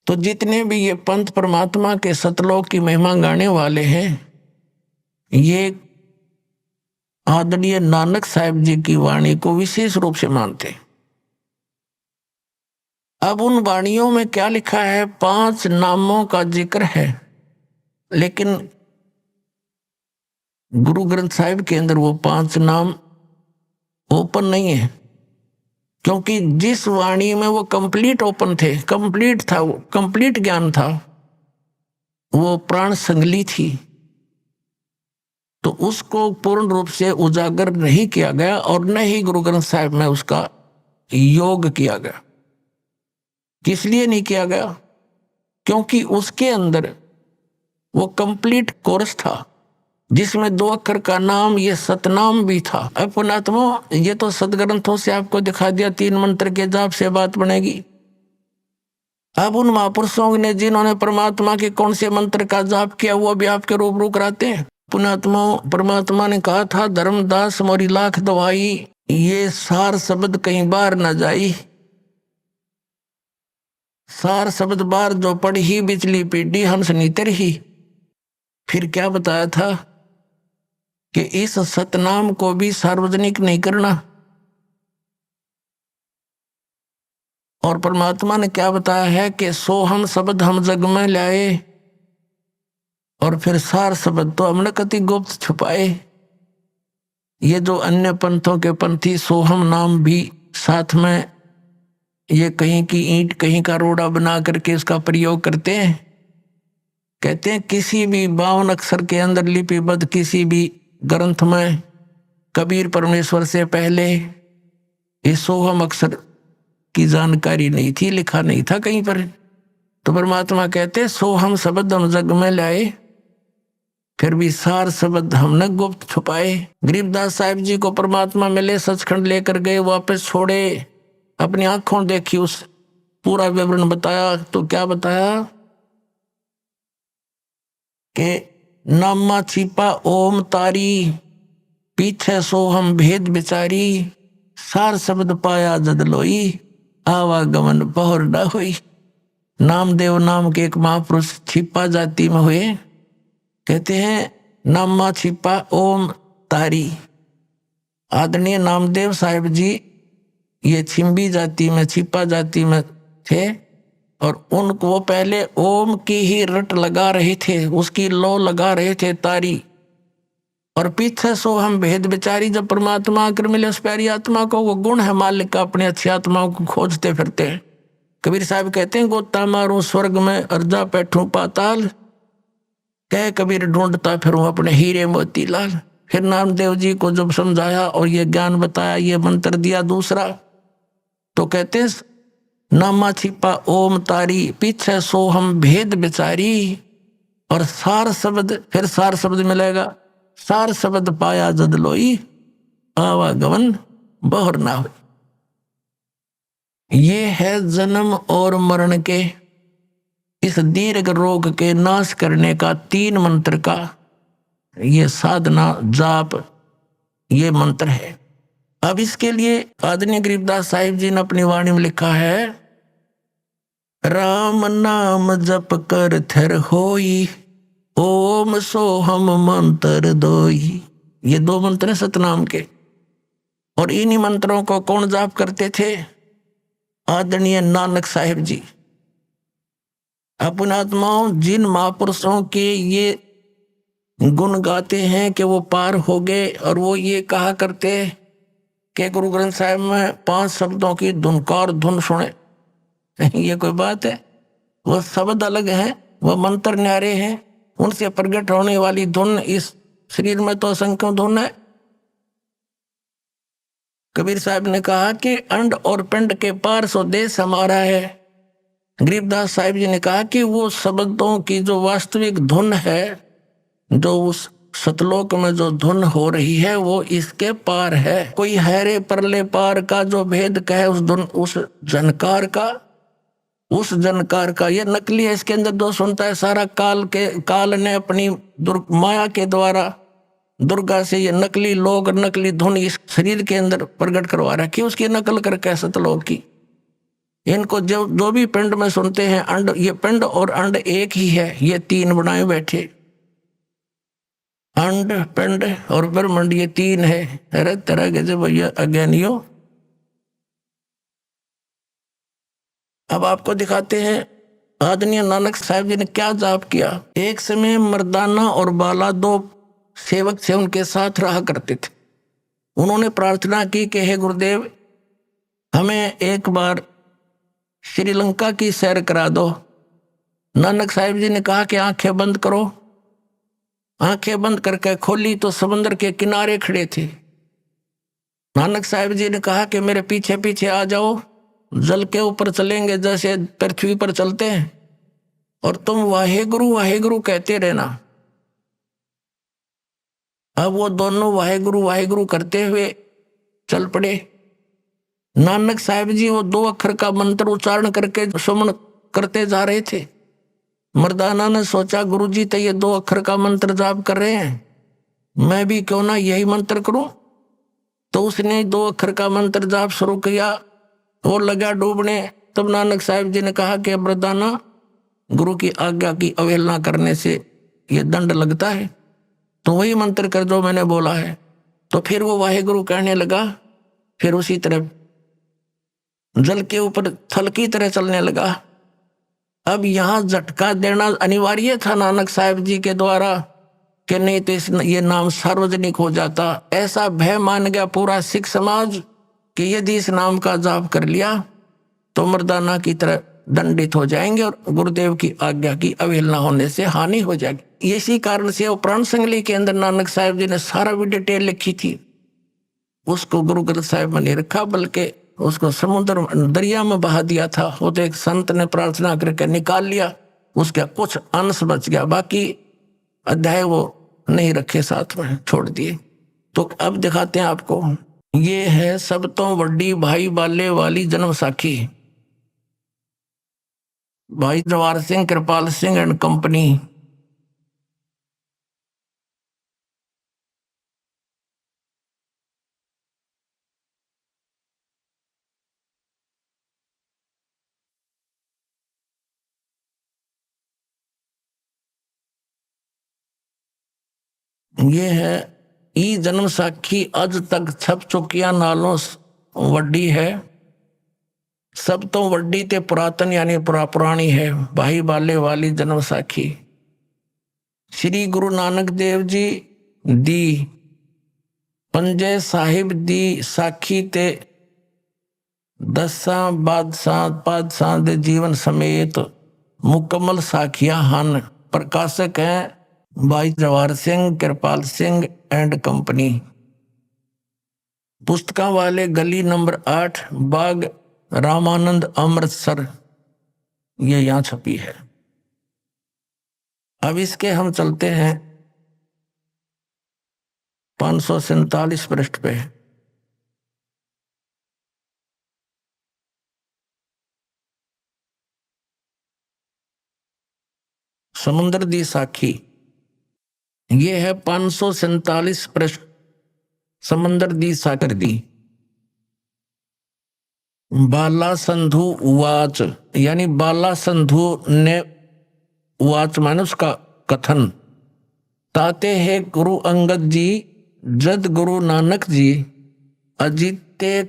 तो जितने भी ये पंथ परमात्मा के सतलोक की महिमा गाने वाले हैं, ये आदरणीय नानक साहिब जी की वाणी को विशेष रूप से मानते हैं। अब उन वाणियों में क्या लिखा है? 5 नामों का जिक्र है, लेकिन गुरु ग्रंथ साहिब के अंदर वो 5 नाम ओपन नहीं है, क्योंकि जिस वाणी में वो कंप्लीट ओपन थे, कंप्लीट था, वो कंप्लीट ज्ञान था, वो प्राण संगली थी, तो उसको पूर्ण रूप से उजागर नहीं किया गया और न ही गुरु ग्रंथ साहिब में उसका योग किया गया। किस लिए नहीं किया गया? क्योंकि उसके अंदर वो कंप्लीट कोर्स था, जिसमें 2 अक्षर का नाम, ये सतनाम भी था। अब पुणात्मा, ये तो सदग्रंथों से आपको दिखा दिया, 3 मंत्र के जाप से बात बनेगी। अब उन महापुरुषों ने जिन्होंने परमात्मा के कौन से मंत्र का जाप किया, वो भी आपके रूबरू कराते हैं। पुणात्मा, परमात्मा ने कहा था, धर्मदास मोरी लाख दवाई, ये सार शब्द कहीं बार न जाई, सार शब्द बार जो पढ़ी ही बिचली पीढ़ी हंस नीतर ही। फिर क्या बताया था कि इस सतनाम को भी सार्वजनिक नहीं करना। और परमात्मा ने क्या बताया है कि सोहम शब्द हम जग में लाए, और फिर सार शब्द तो हमने कति गुप्त छुपाए। ये जो अन्य पंथों के पंथी सोहम नाम भी साथ में ये कहीं की ईंट कहीं का रोड़ा बना करके इसका प्रयोग करते हैं। कहते हैं किसी भी 52 अक्षर के अंदर लिपिबद्ध किसी भी ग्रंथ में कबीर परमेश्वर से पहले इस सोहम अक्षर की जानकारी नहीं थी, लिखा नहीं था कहीं पर। तो परमात्मा कहते हैं सोहम शब्द हम जग में लाए, फिर भी सार शब्द हमने गुप्त छुपाए। गरीबदास साहिब जी को परमात्मा मिले, सचखंड लेकर गए, वापस छोड़े, अपनी आंखों देखी, उस पूरा विवरण बताया। तो क्या बताया कि नामा छिपा ओम तारी, पीछे सोहम भेद बिचारी, सार शब्द पाया जद लोई, आवागमन बहुर न हुई। नामदेव नाम के एक महापुरुष छिपा जाति में हुए। कहते हैं नामा छिपा ओम तारी। आदरणीय नामदेव साहिब जी ये छिंबी जाति में, छिपा जाति में थे, और उनको पहले ओम की ही रट लगा रहे थे, उसकी लो लगा रहे थे तारी। और पीछे सो हम भेद बिचारी, जब परमात्मा आकर मिले उस प्यारी आत्मा को, वो गुण है मालिक का, अपनी अच्छी आत्माओं को खोजते फिरते हैं। कबीर साहब कहते हैं गोता मारूं स्वर्ग में, अर्जा बैठूं पाताल, कह कबीर ढूंढता फिरूं अपने हीरे मोतीलाल। फिर नामदेव जी को जब समझाया और ये ज्ञान बताया, ये मंत्र दिया दूसरा, तो कहते हैं नामा छिपा ओम तारी, पीछे सो हम भेद बिचारी, और सार शब्द, फिर सार शब्द मिलेगा, सार शब्द पाया जद लोई, आवागमन बहुर ना हो। ये है जन्म और मरण के, इस दीर्घ रोग के नाश करने का 3 मंत्र का ये साधना जाप, ये मंत्र है। अब इसके लिए आदरणीय गरीबदास साहिब जी ने अपनी वाणी में लिखा है, राम नाम जप कर थर होई, ओम सोहम मंत्र दोई। ये 2 मंत्र हैं सतनाम के, और इन्हीं मंत्रों को कौन जाप करते थे? आदरणीय नानक साहिब जी। अपने आत्माओं, जिन महापुरुषों के ये गुण गाते हैं कि वो पार हो गए, और वो ये कहा करते कि गुरु ग्रंथ साहिब में 5 शब्दों की धुनकार धुन सुने, ये कोई बात है? वो शब्द अलग है, वो मंत्र न्यारे हैं, उनसे प्रकट होने वाली धुन, इस शरीर में तो असंख्यों धुन है। कबीर साहब ने कहा कि अंड और पिंड के पार सो देश हमारा है। गरीबदास साहिब जी ने कहा कि वो शब्दों की जो वास्तविक धुन है, जो उस सतलोक में जो धुन हो रही है, वो इसके पार है। कोई हैरे परले पार का जो भेद कहे उस धुन, उस जनकार का, ये नकली है। इसके अंदर जो सुनता है सारा काल ने अपनी माया के द्वारा दुर्गा से ये नकली लोग, नकली धुन इस शरीर के अंदर प्रकट करवा रखी, उसकी नकल करके सतलोक की। इनको जो भी पिंड में सुनते हैं, अंड, ये पिंड और अंड एक ही है, ये तीन बनाए बैठे, अंड, पिंड और ब्रह्मांड, ये तीन है। अरे तरह के जो भैया अज्ञानियों। अब आपको दिखाते हैं आदरणीय नानक साहब जी ने क्या जाप किया। एक समय मर्दाना और बाला दो सेवक से उनके साथ रहा करते थे। उन्होंने प्रार्थना की कि हे गुरुदेव, हमें एक बार श्रीलंका की सैर करा दो। नानक साहिब जी ने कहा कि आंखें बंद करो। आंखें बंद करके खोली तो समंदर के किनारे खड़े थे। नानक साहिब जी ने कहा कि मेरे पीछे पीछे आ जाओ, जल के ऊपर चलेंगे जैसे पृथ्वी पर चलते हैं, और तुम वाहेगुरु वाहेगुरु कहते रहना। अब वो दोनों वाहेगुरु वाहेगुरु करते हुए चल पड़े। नानक साहिब जी वो 2 अक्षर का मंत्र उच्चारण करके सुमन करते जा रहे थे। मर्दाना ने सोचा गुरुजी तो ये 2 अक्षर का मंत्र जाप कर रहे हैं, मैं भी क्यों ना यही मंत्र करूं। तो उसने 2 अक्षर का मंत्र जाप शुरू किया, वो लगा डूबने। तब नानक साहिब जी ने कहा कि मर्दाना, गुरु की आज्ञा की अवहेलना करने से ये दंड लगता है, तो वही मंत्र कर जो मैंने बोला है। तो फिर वो वाहेगुरु कहने लगा, फिर उसी तरह जल के ऊपर थल की तरह चलने लगा। अब यहां झटका देना अनिवार्य था नानक साहिब जी के द्वारा, कि नहीं तो ये नाम सार्वजनिक हो जाता। ऐसा भय मान गया पूरा सिख समाज कि यदि इस नाम का जाप कर लिया तो मर्दाना की तरह दंडित हो जाएंगे और गुरुदेव की आज्ञा की अवहेलना होने से हानि हो जाएगी। इसी कारण से वो प्राण संगली के अंदर नानक साहिब जी ने सारा भी डिटेल लिखी थी। उसको गुरु ग्रंथ साहिब में नहीं रखा, बल्कि उसको समुद्र दरिया में बहा दिया था। वो तो एक संत ने प्रार्थना करके निकाल लिया, उसका कुछ अंश बच गया, बाकी अध्याय वो नहीं रखे, साथ में छोड़ दिए। तो अब दिखाते हैं आपको, ये है सब तो बड़ी भाई बाले वाली जन्म साखी। भाई जवाहर सिंह, कृपाल सिंह एंड कंपनी। ये है ई जन्म साखी, अज तक छप चुकिया नालों वड्डी है। सब तो वड्डी ते पुरातन यानी पुरानी है, भाई बाले वाली जन्म साखी। श्री गुरु नानक देव जी दी पंजे साहिब दी साखी ते 10 बादशाह दे जीवन समेत मुकम्मल साखियां हन। प्रकाशक हैं भाई जवाहर सिंह, कृपाल सिंह एंड कंपनी। पुस्तकां वाले गली नंबर 8, बाग रामानंद, अमृतसर, ये यहां छपी है। अब इसके हम चलते हैं 547 पृष्ठ पे। समुद्र दी साखी, ये है 547 पृष्ठ, समंदर दी सागर दी। बाला संधु उवाच, यानी बाला संधु ने, उवाच माने उसका कथन। ताते है गुरु अंगद जी, जद गुरु नानक जी अजिते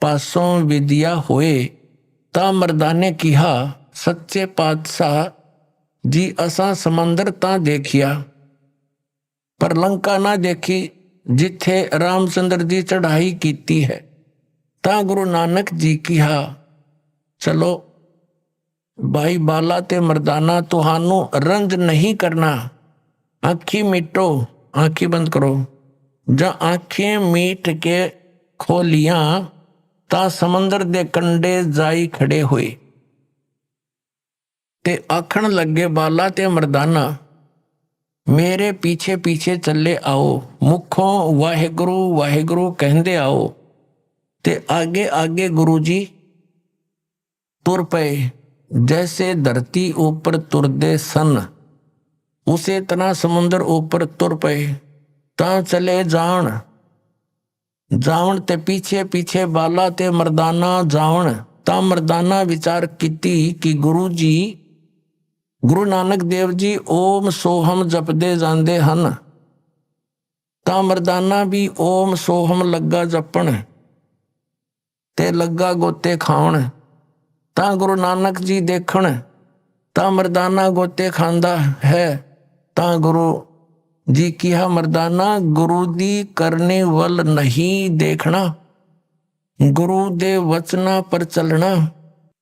पासों विद्या होए, ता मर्दाने किहा सच्चे पातशाह जी असा समंदर ता देखिया, पर लंका ना देखी जिथे रामचंद्र जी चढ़ाई कीती है। ता गुरु नानक जी किहा चलो भाई बाला ते मर्दाना तुहानू रंज नहीं करना। आँखी मीटो, आँखी बंद करो। जा आँखें मीट के खोलियां ता समंदर दे कंडे जाई खड़े हुए। ते आखण लगे बाला ते मर्दाना मेरे पीछे पीछे चले आओ। मुखों वाहेगुरु वाहेगुरु कहंदे आओ। ते आगे आगे गुरुजी तुर पे। जैसे धरती ऊपर तुरदे सन उसे तना समुंदर ऊपर तुर पे। ता चले जान जावण ते पीछे पीछे बाला ते मर्दाना जावण। ता मर्दाना विचार कीती कि गुरु जी गुरु नानक देव जी ओम सोहम जपदे जांदे हन। ता मर्दाना भी ओम सोहम लगा जपण ते लगा गोते खावण। ता गुरु नानक जी देखण ता मर्दाना गोते खांदा है। ता गुरु जी किया मर्दाना गुरु दी करने वल नहीं देखना। गुरु दे वचना पर चलना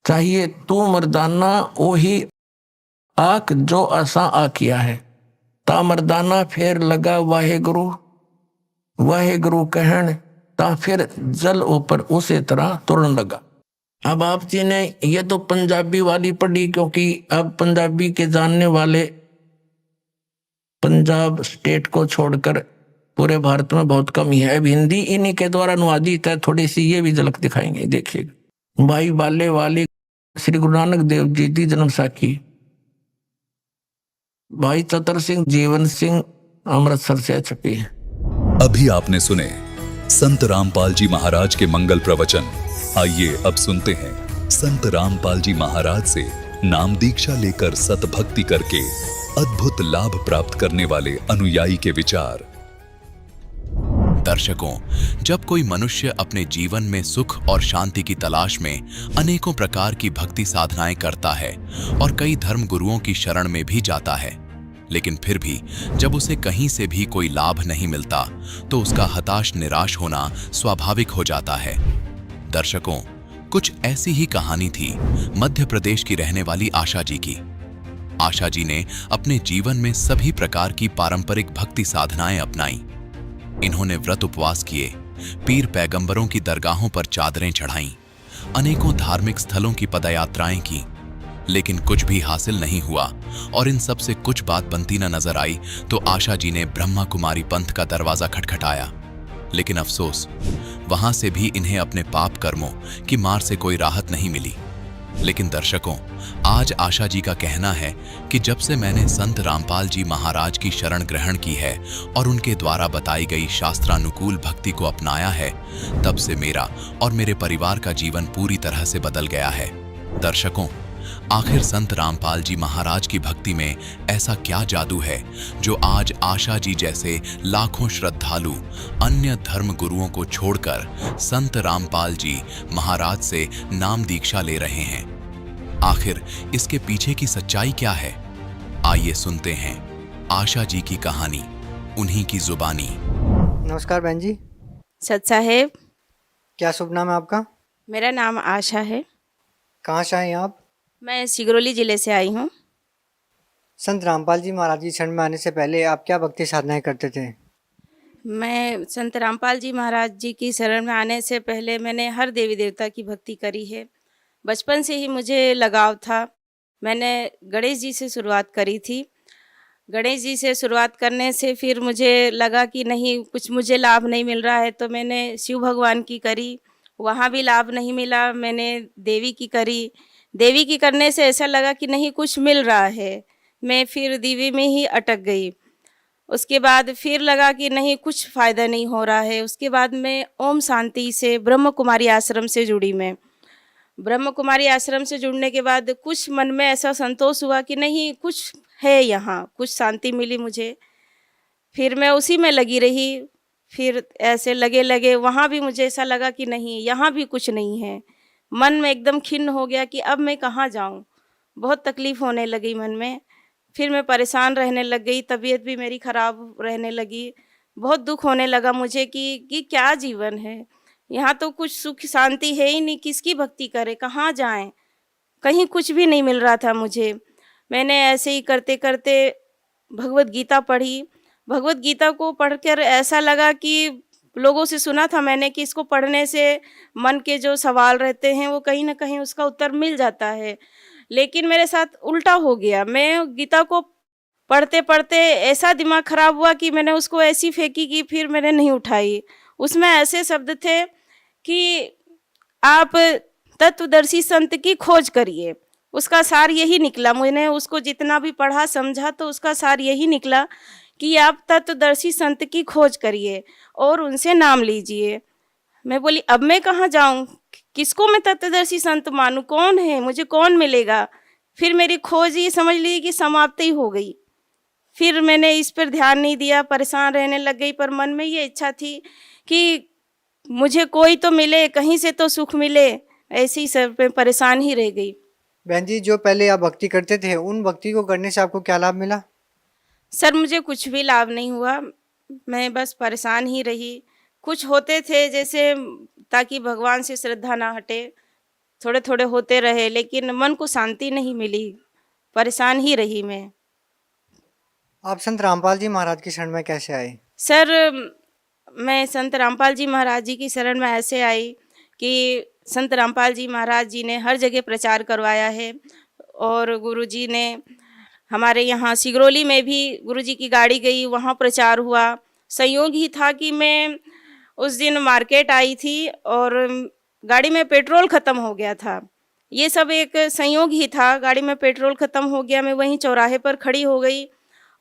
चाहिए। तू मर्दाना ओही आख जो असा आखिया है। ता मर्दाना फिर लगा वाहेगुरु वाहेगुरु कहन। ता फिर जल ऊपर उसी तरह तुरन लगा। अब आप जी ने ये तो पंजाबी वाली पढ़ी, क्योंकि अब पंजाबी के जानने वाले पंजाब स्टेट को छोड़कर पूरे भारत में बहुत कम ही है। अब हिंदी इन्हीं के द्वारा अनुवादित है। थोड़ी सी ये भी झलक दिखाएंगे, देखिएगा। भाई बाले वाले श्री गुरु नानक देव जी की जन्म साखी। भाई चतर सिंह जीवन सिंह अमृतसर से छपी है। अभी आपने सुने संत रामपाल जी महाराज के मंगल प्रवचन। आइए अब सुनते हैं संत रामपाल जी महाराज से नाम दीक्षा लेकर सतभक्ति करके अद्भुत लाभ प्राप्त करने वाले अनुयायी के विचार। दर्शकों, जब कोई मनुष्य अपने जीवन में सुख और शांति की तलाश में अनेकों प्रकार की भक्ति साधनाएं करता है और कई धर्म गुरुओं की शरण में भी जाता है, लेकिन फिर भी जब उसे कहीं से भी कोई लाभ नहीं मिलता तो उसका हताश निराश होना स्वाभाविक हो जाता है। दर्शकों, कुछ ऐसी ही कहानी थी मध्य प्रदेश की रहने वाली आशा जी की। आशा जी ने अपने जीवन में सभी प्रकार की पारंपरिक भक्ति साधनाएं अपनाई। इन्होंने व्रत उपवास किए, पीर पैगंबरों की दरगाहों पर चादरें चढ़ाईं, अनेकों धार्मिक स्थलों की पदयात्राएं की, लेकिन कुछ भी हासिल नहीं हुआ। और इन सब से कुछ बात बनती न नजर आई तो आशा जी ने ब्रह्मा कुमारी पंथ का दरवाजा खटखटाया। लेकिन अफसोस, वहां से भी इन्हें अपने पाप कर्मों की मार से कोई राहत नहीं मिली। लेकिन दर्शकों, आज आशा जी का कहना है कि जब से मैंने संत रामपाल जी महाराज की शरण ग्रहण की है और उनके द्वारा बताई गई शास्त्रानुकूल भक्ति को अपनाया है, तब से मेरा और मेरे परिवार का जीवन पूरी तरह से बदल गया है। दर्शकों, आखिर संत रामपाल जी महाराज की भक्ति में ऐसा क्या जादू है जो आज आशा जी जैसे लाखों श्रद्धालु अन्य धर्म गुरुओं को छोड़कर संत रामपाल जी महाराज से नाम दीक्षा ले रहे हैं? आखिर इसके पीछे की सच्चाई क्या है? आइए सुनते हैं आशा जी की कहानी, उन्हीं की जुबानी। नमस्कार बहन जी। सत साहेब, क्या शुभ नाम है आपका? मेरा नाम आशा है। कहाँ से हैं आप? मैं सिगरौली ज़िले से आई हूँ। संत रामपाल जी महाराज की शरण में आने से पहले आप क्या भक्ति साधनाएं करते थे? मैं संत रामपाल जी महाराज जी की शरण में आने से पहले मैंने हर देवी देवता की भक्ति करी है। बचपन से ही मुझे लगाव था। मैंने गणेश जी से शुरुआत करी थी। गणेश जी से शुरुआत करने से फिर मुझे लगा कि नहीं, कुछ मुझे लाभ नहीं मिल रहा है, तो मैंने शिव भगवान की करी, वहाँ भी लाभ नहीं मिला। मैंने देवी की करी, देवी की करने से ऐसा लगा कि नहीं कुछ मिल रहा है। मैं फिर देवी में ही अटक गई। उसके बाद फिर लगा कि नहीं, कुछ फ़ायदा नहीं हो रहा है। उसके बाद मैं ओम शांति से ब्रह्म कुमारी आश्रम से जुड़ी। मैं ब्रह्म कुमारी आश्रम से जुड़ने के बाद कुछ मन में ऐसा संतोष हुआ कि नहीं, कुछ है यहाँ, कुछ शांति मिली मुझे। फिर मैं उसी में लगी रही। फिर ऐसे लगे वहाँ भी मुझे ऐसा लगा कि नहीं, यहाँ भी कुछ नहीं है। मन में एकदम खिन्न हो गया कि अब मैं कहाँ जाऊँ। बहुत तकलीफ़ होने लगी मन में। फिर मैं परेशान रहने लग गई, तबीयत भी मेरी ख़राब रहने लगी। बहुत दुख होने लगा मुझे कि क्या जीवन है, यहाँ तो कुछ सुख शांति है ही नहीं। किसकी भक्ति करें, कहाँ जाएं, कहीं कुछ भी नहीं मिल रहा था मुझे। मैंने ऐसे ही करते करते भगवत गीता पढ़ी। भगवत गीता को पढ़कर ऐसा लगा कि लोगों से सुना था मैंने कि इसको पढ़ने से मन के जो सवाल रहते हैं वो कहीं ना कहीं उसका उत्तर मिल जाता है। लेकिन मेरे साथ उल्टा हो गया। मैं गीता को पढ़ते पढ़ते ऐसा दिमाग खराब हुआ कि मैंने उसको ऐसी फेंकी कि फिर मैंने नहीं उठाई। उसमें ऐसे शब्द थे कि आप तत्वदर्शी संत की खोज करिए। उसका सार यही निकला, मैंने उसको जितना भी पढ़ा समझा तो उसका सार यही निकला कि आप तत्वदर्शी संत की खोज करिए और उनसे नाम लीजिए। मैं बोली अब मैं कहाँ जाऊँ, किसको मैं तत्वदर्शी संत मानूँ, कौन है, मुझे कौन मिलेगा। फिर मेरी खोज ये समझ ली कि समाप्त ही हो गई। फिर मैंने इस पर ध्यान नहीं दिया, परेशान रहने लग गई। पर मन में ये इच्छा थी कि मुझे कोई तो मिले, कहीं से तो सुख मिले। ऐसे ही सर पे परेशान ही रह गई। बहन जी, जो पहले आप भक्ति करते थे, उन भक्ति को करने से आपको क्या लाभ मिला? सर मुझे कुछ भी लाभ नहीं हुआ, मैं बस परेशान ही रही। कुछ होते थे जैसे ताकि भगवान से श्रद्धा ना हटे, थोड़े थोड़े होते रहे, लेकिन मन को शांति नहीं मिली, परेशान ही रही मैं। आप संत रामपाल जी महाराज की शरण में कैसे आए? सर मैं संत रामपाल जी महाराज जी की शरण में ऐसे आई कि संत रामपाल जी महाराज जी ने हर जगह प्रचार करवाया है और गुरु जी ने हमारे यहाँ सिगरौली में भी गुरु जी की गाड़ी गई, वहाँ प्रचार हुआ। संयोग ही था कि मैं उस दिन मार्केट आई थी और गाड़ी में पेट्रोल ख़त्म हो गया था। ये सब एक संयोग ही था, गाड़ी में पेट्रोल ख़त्म हो गया। मैं वहीं चौराहे पर खड़ी हो गई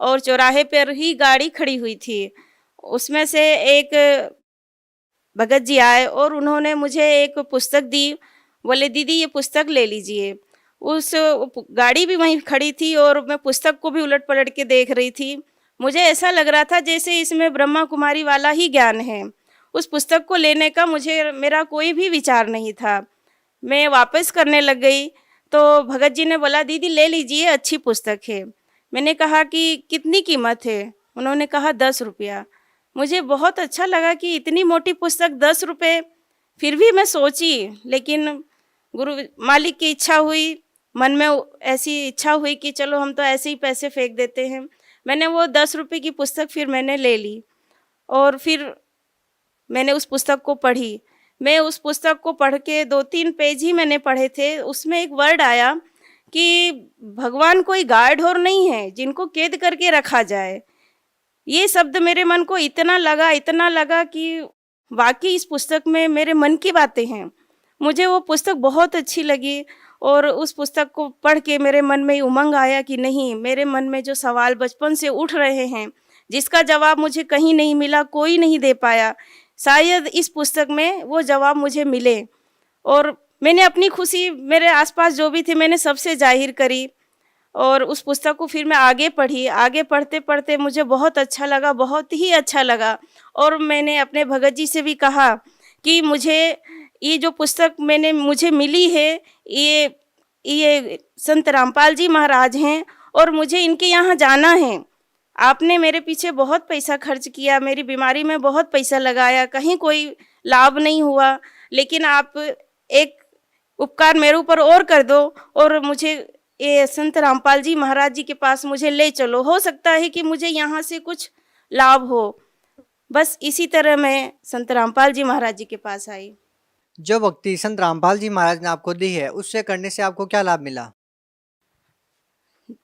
और चौराहे पर ही गाड़ी खड़ी हुई थी। उसमें से एक भगत जी आए और उन्होंने मुझे एक पुस्तक दी। बोले दीदी ये पुस्तक ले लीजिए। उस गाड़ी भी वहीं खड़ी थी और मैं पुस्तक को भी उलट पलट के देख रही थी। मुझे ऐसा लग रहा था जैसे इसमें ब्रह्मा कुमारी वाला ही ज्ञान है। उस पुस्तक को लेने का मेरा कोई भी विचार नहीं था। मैं वापस करने लग गई तो भगत जी ने बोला दीदी ले लीजिए, अच्छी पुस्तक है। मैंने कहा कि कितनी कीमत है? उन्होंने कहा 10 रुपया। मुझे बहुत अच्छा लगा कि इतनी मोटी पुस्तक 10 रुपये। फिर भी मैं सोची, लेकिन गुरु मालिक की इच्छा हुई, मन में ऐसी इच्छा हुई कि चलो हम तो ऐसे ही पैसे फेंक देते हैं। मैंने वो 10 रुपये की पुस्तक फिर मैंने ले ली और फिर मैंने उस पुस्तक को पढ़ी। मैं उस पुस्तक को पढ़ के 2-3 पेज ही मैंने पढ़े थे। उसमें एक वर्ड आया कि भगवान कोई गाय ढोर नहीं है जिनको कैद करके रखा जाए। ये शब्द मेरे मन को इतना लगा कि वाकई इस पुस्तक में मेरे मन की बातें हैं। मुझे वो पुस्तक बहुत अच्छी लगी और उस पुस्तक को पढ़ के मेरे मन में उमंग आया कि नहीं, मेरे मन में जो सवाल बचपन से उठ रहे हैं, जिसका जवाब मुझे कहीं नहीं मिला, कोई नहीं दे पाया, शायद इस पुस्तक में वो जवाब मुझे मिले। और मैंने अपनी खुशी मेरे आसपास जो भी थे मैंने सबसे जाहिर करी और उस पुस्तक को फिर मैं आगे पढ़ी। आगे पढ़ते पढ़ते मुझे बहुत अच्छा लगा, बहुत ही अच्छा लगा। और मैंने अपने भगत जी से भी कहा कि मुझे ये जो पुस्तक मुझे मिली है, ये संत रामपाल जी महाराज हैं और मुझे इनके यहाँ जाना है। आपने मेरे पीछे बहुत पैसा खर्च किया, मेरी बीमारी में बहुत पैसा लगाया, कहीं कोई लाभ नहीं हुआ, लेकिन आप एक उपकार मेरे ऊपर और कर दो और मुझे ये संत रामपाल जी महाराज जी के पास मुझे ले चलो। हो सकता है कि मुझे यहाँ से कुछ लाभ हो। बस इसी तरह मैं संत रामपाल जी महाराज जी के पास आई। जो भक्ति संत रामपाल जी महाराज ने आपको दी है, उससे करने से आपको क्या लाभ मिला?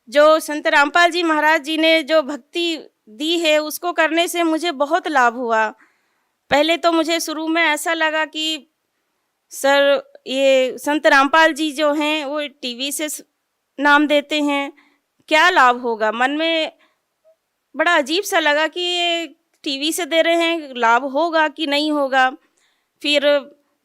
जो संत रामपाल जी महाराज जी ने जो भक्ति दी है उसको करने से मुझे बहुत लाभ हुआ। पहले तो मुझे शुरू में ऐसा लगा कि सर ये संत रामपाल जी जो हैं वो टीवी से नाम देते हैं, क्या लाभ होगा। मन में बड़ा अजीब सा लगा कि ये टीवी से दे रहे हैं, लाभ होगा कि नहीं होगा। फिर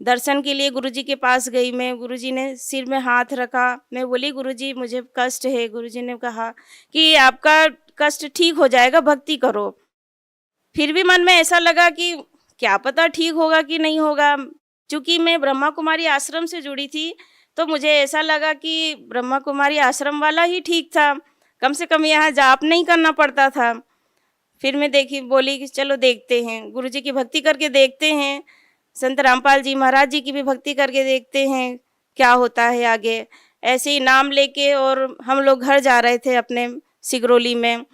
दर्शन के लिए गुरुजी के पास गई मैं। गुरुजी ने सिर में हाथ रखा। मैं बोली गुरुजी मुझे कष्ट है। गुरुजी ने कहा कि आपका कष्ट ठीक हो जाएगा, भक्ति करो। फिर भी मन में ऐसा लगा कि क्या पता ठीक होगा कि नहीं होगा। चूँकि मैं ब्रह्मा कुमारी आश्रम से जुड़ी थी तो मुझे ऐसा लगा कि ब्रह्मा कुमारी आश्रम वाला ही ठीक था, कम से कम यहाँ जाप नहीं करना पड़ता था। फिर मैं बोली कि चलो देखते हैं, गुरुजी की भक्ति करके देखते हैं, संत रामपाल जी महाराज जी की भी भक्ति करके देखते हैं क्या होता है आगे। ऐसे ही नाम लेके, और हम लोग घर जा रहे थे अपने सिगरौली में,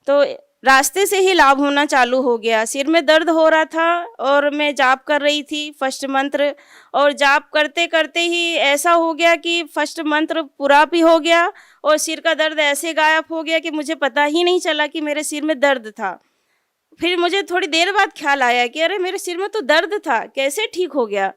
तो रास्ते से ही लाभ होना चालू हो गया। सिर में दर्द हो रहा था और मैं जाप कर रही थी फर्स्ट मंत्र, और जाप करते करते ही ऐसा हो गया कि फर्स्ट मंत्र पूरा भी हो गया और सिर का दर्द ऐसे गायब हो गया कि मुझे पता ही नहीं चला कि मेरे सिर में दर्द था। फिर मुझे थोड़ी देर बाद ख्याल आया कि अरे मेरे सिर में तो दर्द था, कैसे ठीक हो गया।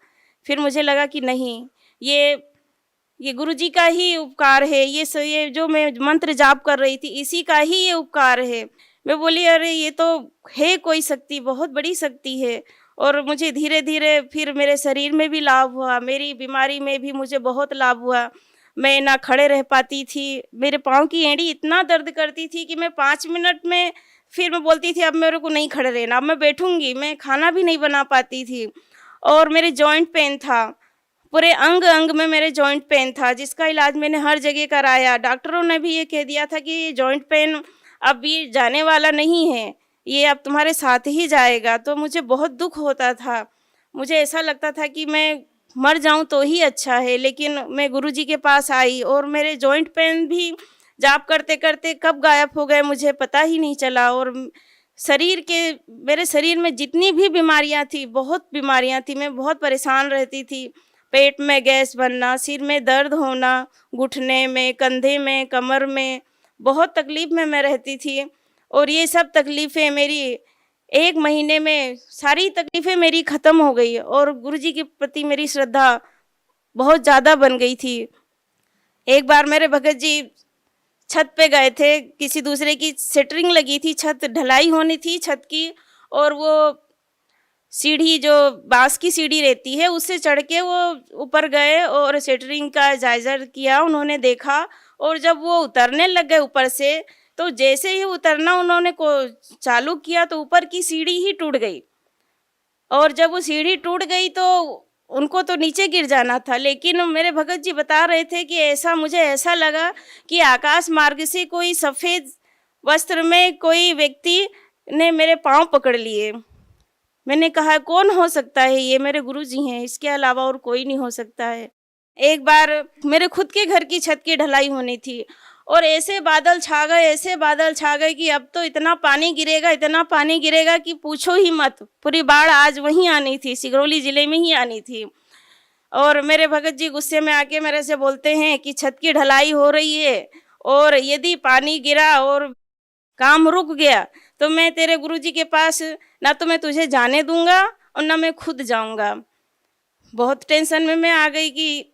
फिर मुझे लगा कि नहीं, ये गुरुजी का ही उपकार है, ये जो मैं मंत्र जाप कर रही थी इसी का ही ये उपकार है। मैं बोली अरे ये तो है कोई शक्ति, बहुत बड़ी शक्ति है। और मुझे धीरे धीरे फिर मेरे शरीर में भी लाभ हुआ, मेरी बीमारी में भी मुझे बहुत लाभ हुआ। मैं ना खड़े रह पाती थी, मेरे पाँव की एड़ी इतना दर्द करती थी कि मैं 5 मिनट में फिर मैं बोलती थी अब मेरे को नहीं खड़े रहना, अब मैं बैठूंगी। मैं खाना भी नहीं बना पाती थी। और मेरे जॉइंट पेन था, पूरे अंग अंग में मेरे जॉइंट पेन था, जिसका इलाज मैंने हर जगह कराया। डॉक्टरों ने भी ये कह दिया था कि ये जॉइंट पेन अब ये जाने वाला नहीं है, ये अब तुम्हारे साथ ही जाएगा। तो मुझे बहुत दुख होता था, मुझे ऐसा लगता था कि मैं मर जाऊं तो ही अच्छा है। लेकिन मैं गुरुजी के पास आई और मेरे जॉइंट पेन भी जाप करते करते कब गायब हो गए मुझे पता ही नहीं चला। और मेरे शरीर में जितनी भी बीमारियां थी, बहुत बीमारियां थी, मैं बहुत परेशान रहती थी। पेट में गैस बनना, सिर में दर्द होना, घुटने में, कंधे में, कमर में, बहुत तकलीफ में मैं रहती थी। और ये सब तकलीफ़ें मेरी 1 महीने में सारी तकलीफ़ें मेरी ख़त्म हो गई और गुरुजी के प्रति मेरी श्रद्धा बहुत ज़्यादा बन गई थी। एक बार मेरे भगत जी छत पे गए थे, किसी दूसरे की सेटरिंग लगी थी, छत ढलाई होनी थी छत की, और वो सीढ़ी जो बांस की सीढ़ी रहती है उससे चढ़ के वो ऊपर गए और सेटरिंग का जायज़ा किया। उन्होंने देखा और जब वो उतरने लग गए ऊपर से, तो जैसे ही उतरना उन्होंने को चालू किया तो ऊपर की सीढ़ी ही टूट गई। और जब वो सीढ़ी टूट गई तो उनको तो नीचे गिर जाना था, लेकिन मेरे भगत जी बता रहे थे कि मुझे ऐसा लगा कि आकाश मार्ग से कोई सफ़ेद वस्त्र में कोई व्यक्ति ने मेरे पाँव पकड़ लिए। मैंने कहा कौन हो सकता है, ये मेरे गुरुजी हैं, इसके अलावा और कोई नहीं हो सकता है। एक बार मेरे खुद के घर की छत की ढलाई होनी थी और ऐसे बादल छा गए कि अब तो इतना पानी गिरेगा कि पूछो ही मत। पूरी बाढ़ आज वहीं आनी थी, सिगरौली ज़िले में ही आनी थी। और मेरे भगत जी गुस्से में आके मेरे से बोलते हैं कि छत की ढलाई हो रही है और यदि पानी गिरा और काम रुक गया तो मैं तेरे गुरुजी के पास ना तो मैं तुझे जाने दूंगा और ना मैं खुद जाऊंगा। बहुत टेंशन में मैं आ गई कि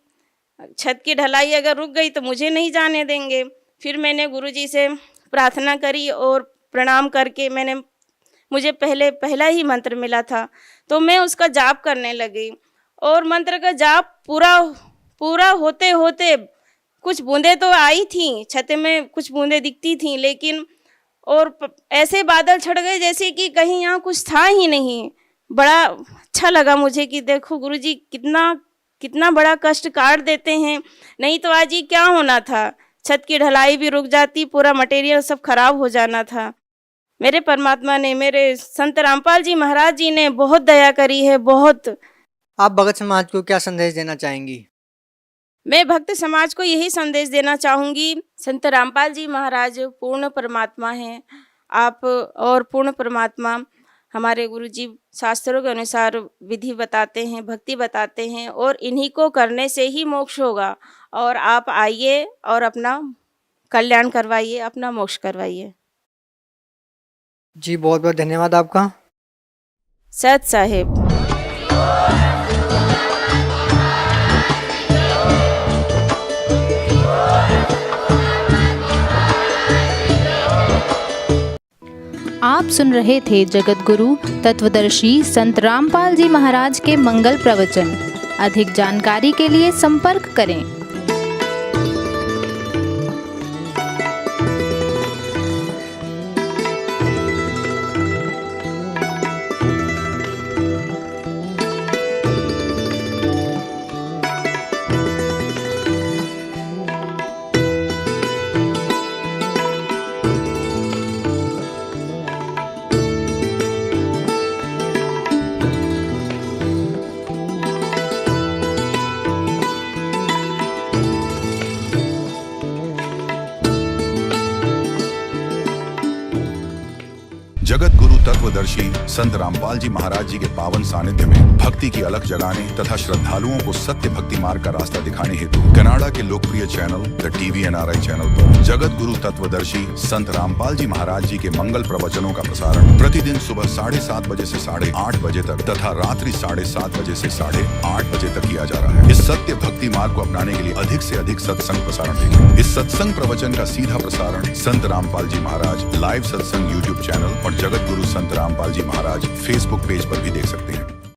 छत की ढलाई अगर रुक गई तो मुझे नहीं जाने देंगे। फिर मैंने गुरुजी से प्रार्थना करी और प्रणाम करके मुझे पहला ही मंत्र मिला था तो मैं उसका जाप करने लगी। और मंत्र का जाप पूरा होते होते कुछ बूंदें तो आई थी, छत में कुछ बूंदें दिखती थीं, लेकिन और ऐसे बादल छट गए जैसे कि कहीं यहाँ कुछ था ही नहीं। बड़ा अच्छा लगा मुझे कि देखो गुरुजी कितना बड़ा कष्ट काट देते हैं, नहीं तो आज ये क्या होना था, छत की ढलाई भी रुक जाती, पूरा मटेरियल सब खराब हो जाना था। मेरे परमात्मा ने, मेरे संत रामपाल जी महाराज जी ने बहुत दया करी है, बहुत। आप भगत समाज को क्या संदेश देना चाहेंगी? मैं भक्त समाज को यही संदेश देना चाहूँगी, संत रामपाल जी महाराज पूर्ण परमात्मा हैं आप, और पूर्ण परमात्मा हमारे गुरुजी शास्त्रों के अनुसार विधि बताते हैं, भक्ति बताते हैं, और इन्हीं को करने से ही मोक्ष होगा। और आप आइए और अपना कल्याण करवाइए, अपना मोक्ष करवाइए। जी बहुत बहुत धन्यवाद आपका। सत साहेब। आप सुन रहे थे जगत गुरु तत्वदर्शी संत रामपाल जी महाराज के मंगल प्रवचन। अधिक जानकारी के लिए संपर्क करें। तत्वदर्शी संत रामपाल जी महाराज जी के पावन सानिध्य में भक्ति की अलख जगाने तथा श्रद्धालुओं को सत्य भक्ति मार्ग का रास्ता दिखाने हेतु कनाडा के लोकप्रिय channel the TV NRI channel पर जगत गुरु तत्वदर्शी संत रामपाल जी महाराज जी के मंगल प्रवचनों का प्रसारण प्रतिदिन सुबह 7:30 बजे से 8:30 बजे तक तथा रात्रि 7:30 बजे से 8:30 बजे तक किया जा रहा है। इस सत्य भक्ति मार्ग को अपनाने के लिए अधिक से अधिक सत्संग प्रसारण देखें। इस सत्संग प्रवचन का सीधा प्रसारण संत रामपाल जी महाराज लाइव सत्संग YouTube चैनल और जगत गुरु संत रामपाल जी महाराज Facebook पेज पर भी देख सकते हैं।